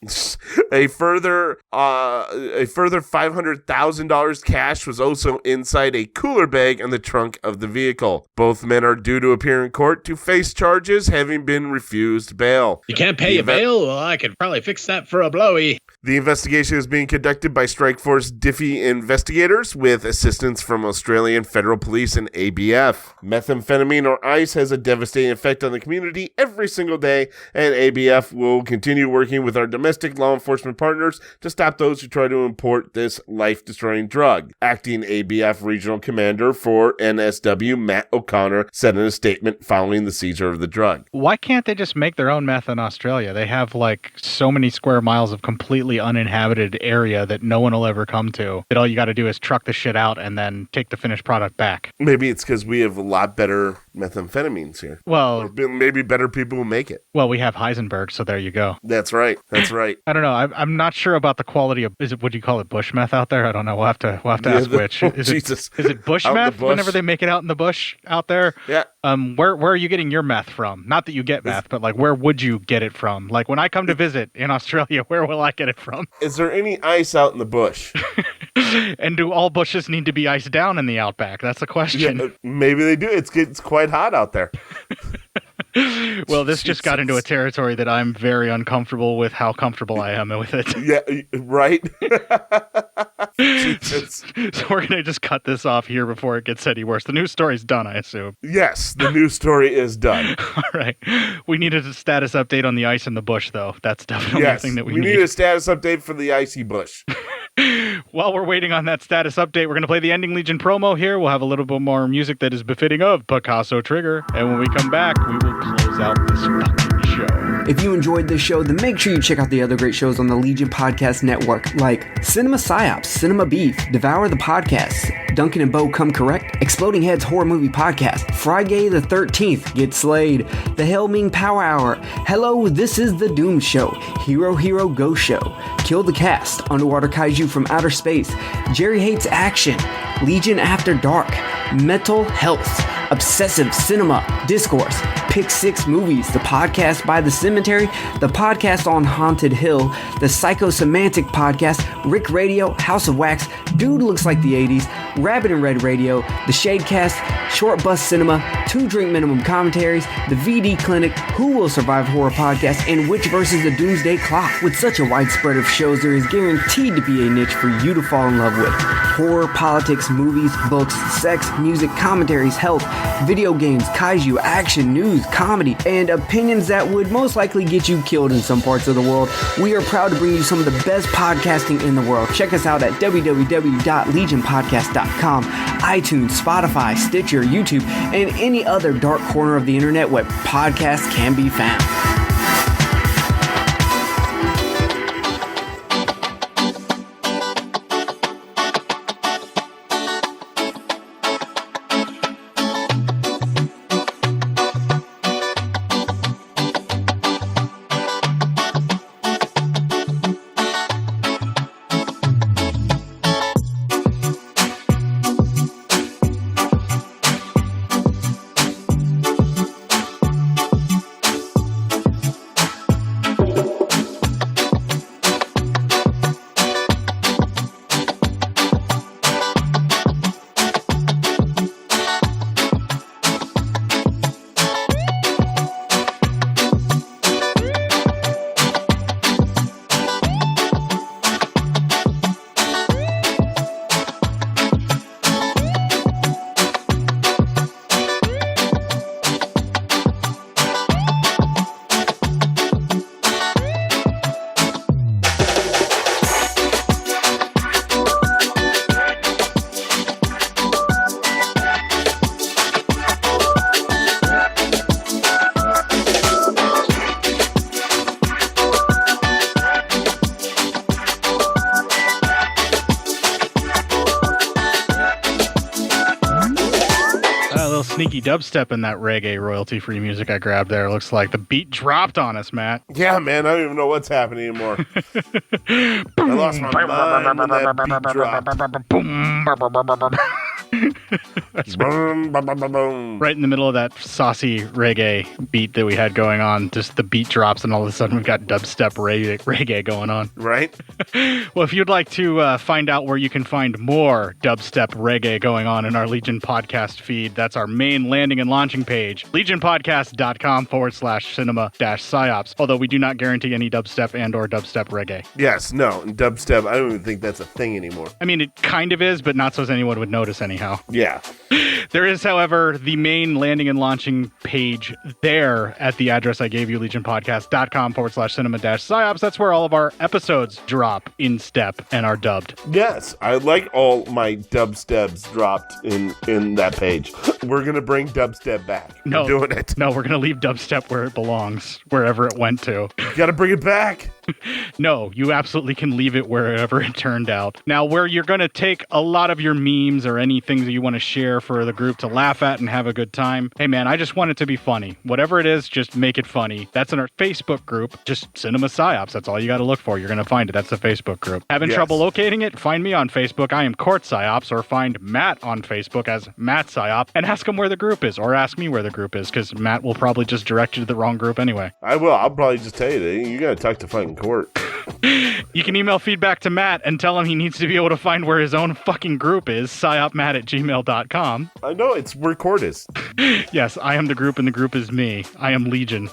A further $500,000 cash was also inside a cooler bag in the trunk of the vehicle. Both men are due to appear in court to face charges, having been refused bail. You can't pay your bail? Well, I could probably fix that for a blowy. The investigation is being conducted by Strikeforce Diffie investigators with assistance from Australian Federal Police and ABF. Methamphetamine or ice has a devastating effect on the community every single day, and ABF will continue working with our domestic law enforcement partners to stop those who try to import this life-destroying drug. Acting ABF Regional Commander for NSW, Matt O'Connor, said in a statement following the seizure of the drug. Why can't they just make their own meth in Australia? They have like so many square miles of completely uninhabited area that no one will ever come to, that all you got to do is truck the shit out and then take the finished product back. Maybe it's because we have a lot better methamphetamines here. Well, or maybe better people who make it. Well, we have Heisenberg, so there you go. That's right. That's right. I don't know. I'm not sure about the quality of. Is it? Would you call it bush meth out there? I don't know. We'll have to ask which. Jesus. Is it bush Out in the meth? bush. Whenever they make it out in the bush out there. Yeah. Where are you getting your meth from? Not that you get meth, but like where would you get it from? Like when I come to visit in Australia, where will I get it from? Is there any ice out in the bush? And do all bushes need to be iced down in the outback? That's the question. Yeah, maybe they do. It's quite hot out there. Well, this just got into a territory that I'm very uncomfortable with how comfortable I am with it. Yeah, right? Jesus. So we're going to just cut this off here before it gets any worse. The news story's done, I assume. Yes, the news story is done. All right. We needed a status update on the ice in the bush, though. That's definitely the thing that we need. We need a status update for the icy bush. While we're waiting on that status update, we're going to play the Ending Legion promo here. We'll have a little bit more music that is befitting of Picasso Trigger. And when we come back, we will close out this fucking show. If you enjoyed this show, then make sure you check out the other great shows on the Legion Podcast Network, like Cinema Psyops, Cinema Beef, Devour the Podcast, Duncan and Bo Come Correct, Exploding Heads Horror Movie Podcast, Friday the 13th, Get Slayed, The Hellming Power Hour, Hello, This is the Doom Show, Hero Hero Go Show, Kill the Cast, Underwater Kaiju from Outer Space, Jerry Hates Action, Legion After Dark, Mental Health, Obsessive Cinema, Discourse, Pick Six Movies, The Podcast by the Cemetery, The Podcast on Haunted Hill, The Psychosemantic Podcast, Rick Radio, House of Wax, Dude Looks Like the 80s, Rabbit and Red Radio, The Shadecast, Short Bus Cinema, Two Drink Minimum Commentaries, The VD Clinic, Who Will Survive Horror Podcast, and Witch vs. the Doomsday Clock. With such a widespread of shows, there is guaranteed to be a niche for you to fall in love with. Horror, politics, movies, books, sex, music, commentaries, health, video games, kaiju, action, news, comedy, and opinions that would most likely get you killed in some parts of the world. We are proud to bring you some of the best podcasting in the world. Check us out at www.legionpodcast.com, iTunes, Spotify, Stitcher, YouTube, and any other dark corner of the internet where podcasts can be found. Sneaky dubstep in that reggae royalty-free music I grabbed there. Looks like the beat dropped on us, Matt. Yeah, man, I don't even know what's happening anymore. I lost my mind when that beat dropped. Boom, boom, boom, boom, boom. Right in the middle of that saucy reggae beat that we had going on, just the beat drops, and all of a sudden we've got dubstep reggae going on. Right? Well, if you'd like to find out where you can find more dubstep reggae going on in our Legion podcast feed, that's our main landing and launching page, legionpodcast.com/cinema-psyops, although we do not guarantee any dubstep and or dubstep reggae. Yes, no, and dubstep, I don't even think that's a thing anymore. I mean, it kind of is, but not so as anyone would notice anyhow. Yeah. There is, however, the main landing and launching page there at the address I gave you, legionpodcast.com/cinema-psyops. That's where all of our episodes drop in step and are dubbed. Yes, I like all my dubsteps dropped in that page. We're going to bring dubstep back. No, we're doing it. No, we're going to leave dubstep where it belongs, wherever it went to. You got to bring it back. No, you absolutely can leave it wherever it turned out. Now, where you're going to take a lot of your memes or any things that you want to share for the group to laugh at and have a good time. Hey, man, I just want it to be funny. Whatever it is, just make it funny. That's in our Facebook group, just Cinema Psyops. That's all you got to look for. You're going to find it. That's the Facebook group. Having trouble locating it? Find me on Facebook. I am Cort Psyops, or find Matt on Facebook as Matt Psyop and ask him where the group is, or ask me where the group is, because Matt will probably just direct you to the wrong group anyway. I will. I'll probably just tell you that you got to talk to fucking Cort. You can email feedback to Matt and tell him he needs to be able to find where his own fucking group is, psyopmatt@gmail.com. I know, it's where Cort is. Yes, I am the group and the group is me. I am Legion.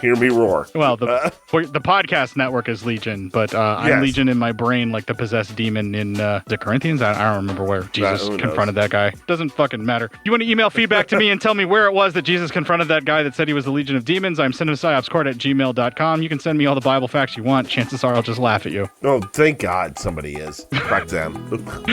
Hear me roar. Well, the podcast network is Legion, but I'm Legion in my brain, like the possessed demon in the Corinthians. I don't remember where Jesus confronted that guy. Doesn't fucking matter. You want to email feedback to me and tell me where it was that Jesus confronted that guy that said he was the Legion of Demons? I'm cinemapsyopscort@gmail.com. You can send me all the Bible facts you want. Chances are I'll just laugh at you. Oh, thank God somebody is. Fuck them.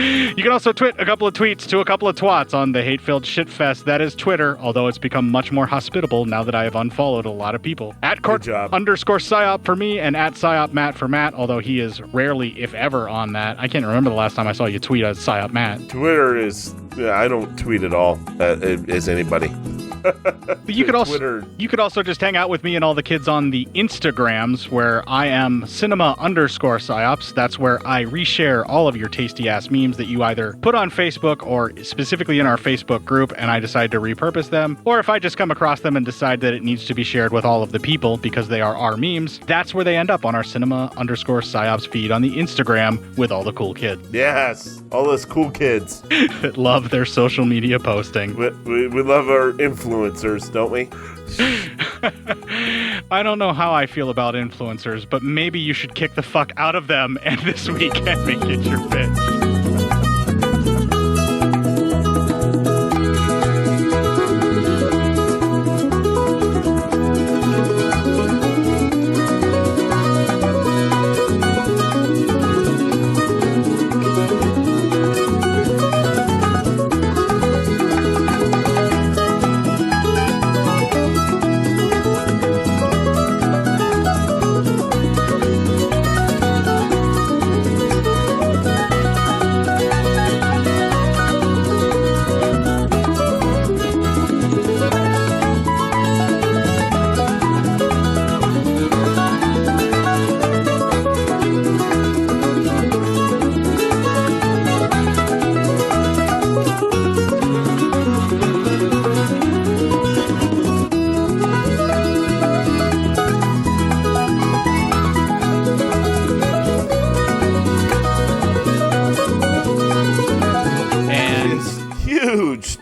You can also tweet a couple of tweets to a couple of twats on the hate-filled shitfest that is Twitter, although it's become much more hospitable now that I have unfollowed a lot of people. At Cort_psyop for me, and at psyopmatt for Matt, although he is rarely, if ever, on that. I can't remember the last time I saw you tweet as psyopmatt. Twitter is... I don't tweet at all as anybody. But you could also just hang out with me and all the kids on the Instagrams, where I am cinema_psyops. That's where I reshare all of your tasty ass memes that you either put on Facebook or specifically in our Facebook group, and I decide to repurpose them, or if I just come across them and decide that it needs to be shared with all of the people because they are our memes, that's where they end up on our cinema_psyops feed on the Instagram with all the cool kids. Yes, all those cool kids that love their social media posting. We love our influencers, don't we? I don't know how I feel about influencers, but maybe you should kick the fuck out of them and this weekend make it your bitch.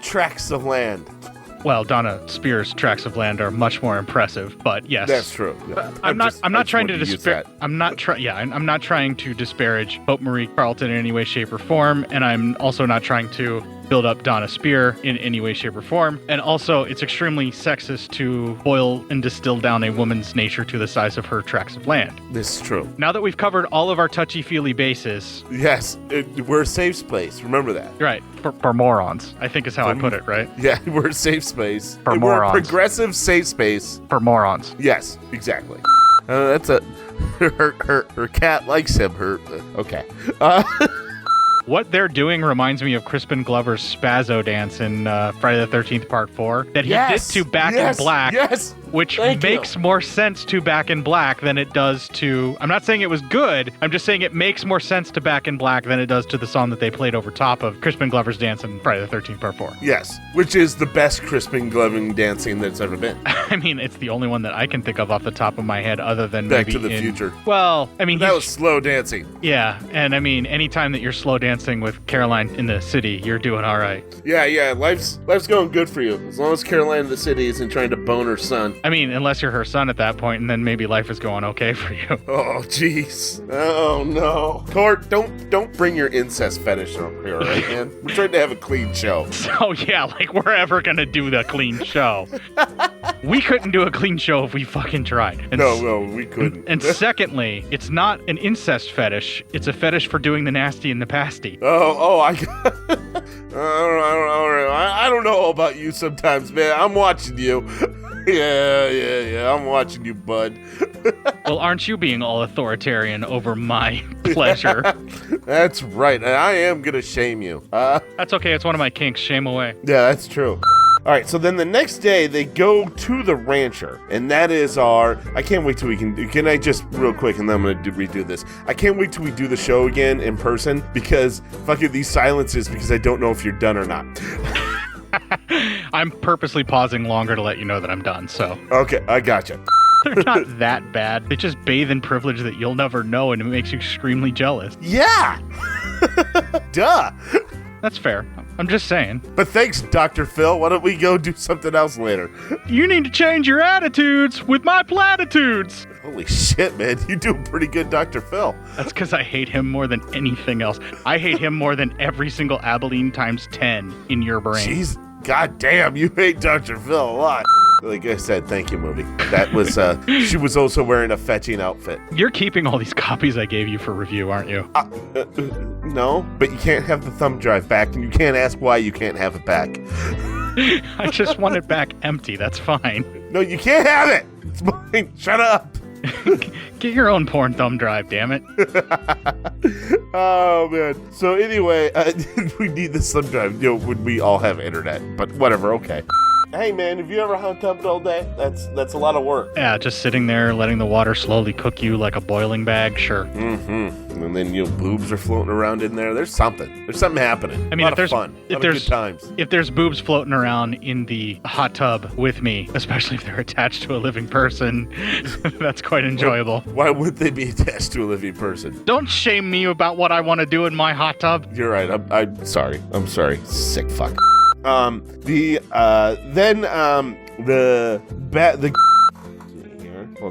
Tracts of land. Well, Donna Spear's tracts of land are much more impressive, but yes, that's true. Yeah. I'm not trying to disparage. I'm not trying to disparage Hope Marie Carlton in any way, shape, or form, and I'm also not trying to build up Donna Spear in any way, shape, or form. And also, it's extremely sexist to boil and distill down a woman's nature to the size of her tracts of land. This is true. Now that we've covered all of our touchy-feely bases... Yes, we're a safe space. Remember that. Right. For morons, I think is how I put it, right? Yeah, we're a safe space. For morons. We're a progressive safe space. For morons. Yes, exactly. That's a... Her cat likes him. Okay. What they're doing reminds me of Crispin Glover's Spazzo dance in Friday the 13th Part 4 that he did to Back in Black. Yes. which makes more sense to Back in Black than it does to... I'm not saying it was good. I'm just saying it makes more sense to Back in Black than it does to the song that they played over top of Crispin Glover's dance in Friday the 13th Part 4. Yes, which is the best Crispin Glover dancing that's ever been. I mean, it's the only one that I can think of off the top of my head other than Back maybe to the Future. Well, I mean... That was slow dancing. Yeah, and I mean, anytime that you're slow dancing with Caroline in the City, you're doing all right. Yeah, life's going good for you. As long as Caroline in the City isn't trying to bone her son. I mean, unless you're her son at that point, and then maybe life is going okay for you. Oh, jeez. Oh, no. Cort, don't bring your incest fetish up here, all right, man? We're trying to have a clean show. So, yeah, like, we're ever gonna do the clean show. We couldn't do a clean show if we fucking tried. And no, we couldn't. And secondly, it's not an incest fetish. It's a fetish for doing the nasty and the pasty. I don't know about you sometimes, man. I'm watching you. Yeah. I'm watching you, bud. Well, aren't you being all authoritarian over my pleasure? That's right. I am going to shame you. That's okay. It's one of my kinks. Shame away. Yeah, that's true. All right, so then the next day they go to the rancher, and that is I can't wait till we can I just real quick, and then I'm going to redo this. I can't wait till we do the show again in person, because fucking these silences, because I don't know if you're done or not. I'm purposely pausing longer to let you know that I'm done, so. Okay, I gotcha. They're not that bad. They just bathe in privilege that you'll never know, and it makes you extremely jealous. Yeah! Duh! That's fair. I'm just saying. But thanks, Dr. Phil. Why don't we go do something else later? You need to change your attitudes with my platitudes. Holy shit, man. You do a pretty good Dr. Phil. That's because I hate him more than anything else. I hate him more than every single Abilene times 10 in your brain. Jeez, goddamn, you hate Dr. Phil a lot. Like I said, thank you, movie. That was, she was also wearing a fetching outfit. You're keeping all these copies I gave you for review, aren't you? No, but you can't have the thumb drive back, and you can't ask why you can't have it back. I just want it back empty. That's fine. No, you can't have it. It's mine. Shut up. Get your own porn thumb drive, damn it. Oh, man. So anyway, we need this thumb drive, when we all have internet. But whatever, okay. Hey, man, have you ever hot tubbed all day? That's a lot of work. Yeah, just sitting there, letting the water slowly cook you like a boiling bag, sure. Mm-hmm. And then, boobs are floating around in there. There's something happening. I mean, if there's fun. If there's good times. If there's boobs floating around in the hot tub with me, especially if they're attached to a living person, that's quite enjoyable. Why would they be attached to a living person? Don't shame me about what I want to do in my hot tub. You're right. I'm sorry. Sick fuck. Hold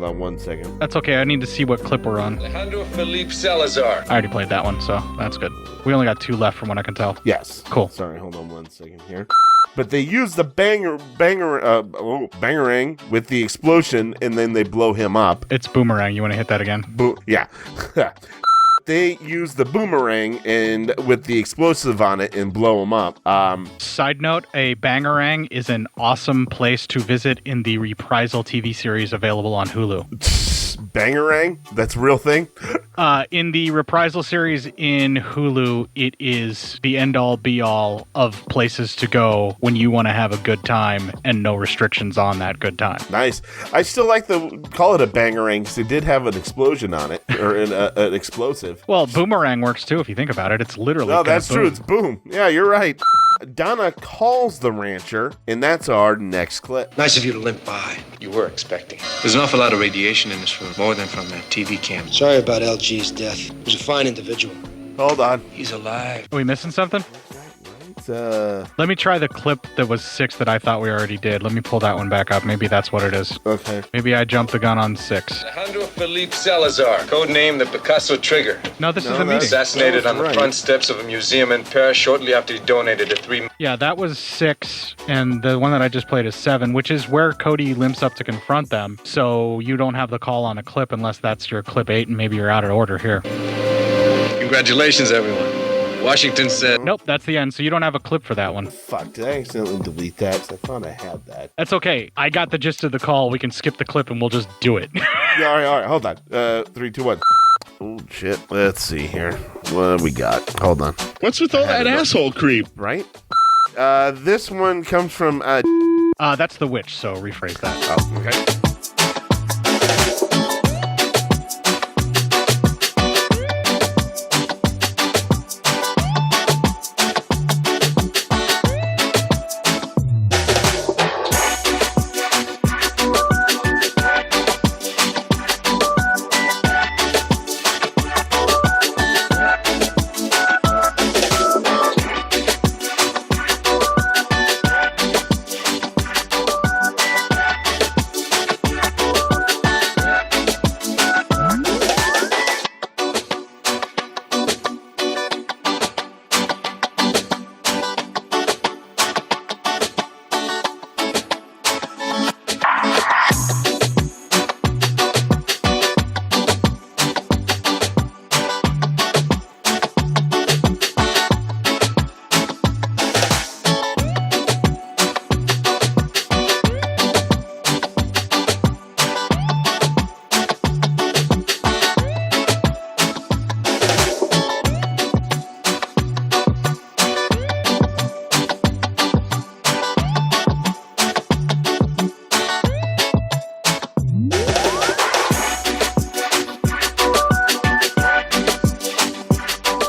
on 1 second. That's okay. I need to see what clip we're on. Alejandro Felipe Salazar. I already played that one, so that's good. We only got 2 left from what I can tell. Yes. Cool. Sorry, hold on 1 second here. But they use the bangerang with the explosion, and then they blow him up. It's boomerang. You want to hit that again? Yeah. They use the boomerang and with the explosive on it and blow them up. Side note, a bangerang is an awesome place to visit in the Reprisal TV series available on Hulu. Bangerang? That's a real thing? In the Reprisal series in Hulu, it is the end-all, be-all of places to go when you want to have a good time and no restrictions on that good time. Nice. I still like to call it a bangerang because it did have an explosion on it, or an explosive. Well, boomerang works too if you think about it. It's literally No, that's boom. true. It's boom. Yeah, you're right. Donna calls the rancher, and that's our next clip. Nice of you to limp by. You were expecting. There's an awful lot of radiation in this room, more than from that TV cam. Sorry about LG's death. He was a fine individual. Hold on. He's alive. Are we missing something? Let me try the clip that was 6 that I thought we already did. Let me pull that one back up. Maybe that's what it is. Okay. Maybe I jumped the gun on 6. Alejandro Felipe Salazar, codename the Picasso Trigger. No, this is a meeting. Assassinated on the front steps of a museum in Paris shortly after he donated a 3... Yeah, that was 6, and the one that I just played is 7, which is where Cody limps up to confront them. So you don't have the call on a clip unless that's your clip 8, and maybe you're out of order here. Congratulations, everyone. Washington said... Nope, that's the end, so you don't have a clip for that one. Fuck, did I accidentally delete that? Because I thought I had that. That's okay. I got the gist of the call. We can skip the clip and we'll just do it. Yeah, all right, hold on. 3, 2, 1. Oh, shit. Let's see here. What do we got? Hold on. What's with all that asshole creep? Right? This one comes from That's the witch, so rephrase that. Oh, okay.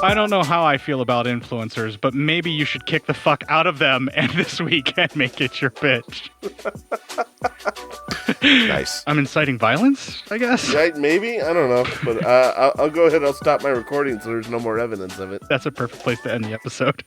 I don't know how I feel about influencers, but maybe you should kick the fuck out of them and this weekend make it your bitch. Nice. I'm inciting violence, I guess? Right, maybe? I don't know. But I'll go ahead. I'll stop my recording so there's no more evidence of it. That's a perfect place to end the episode.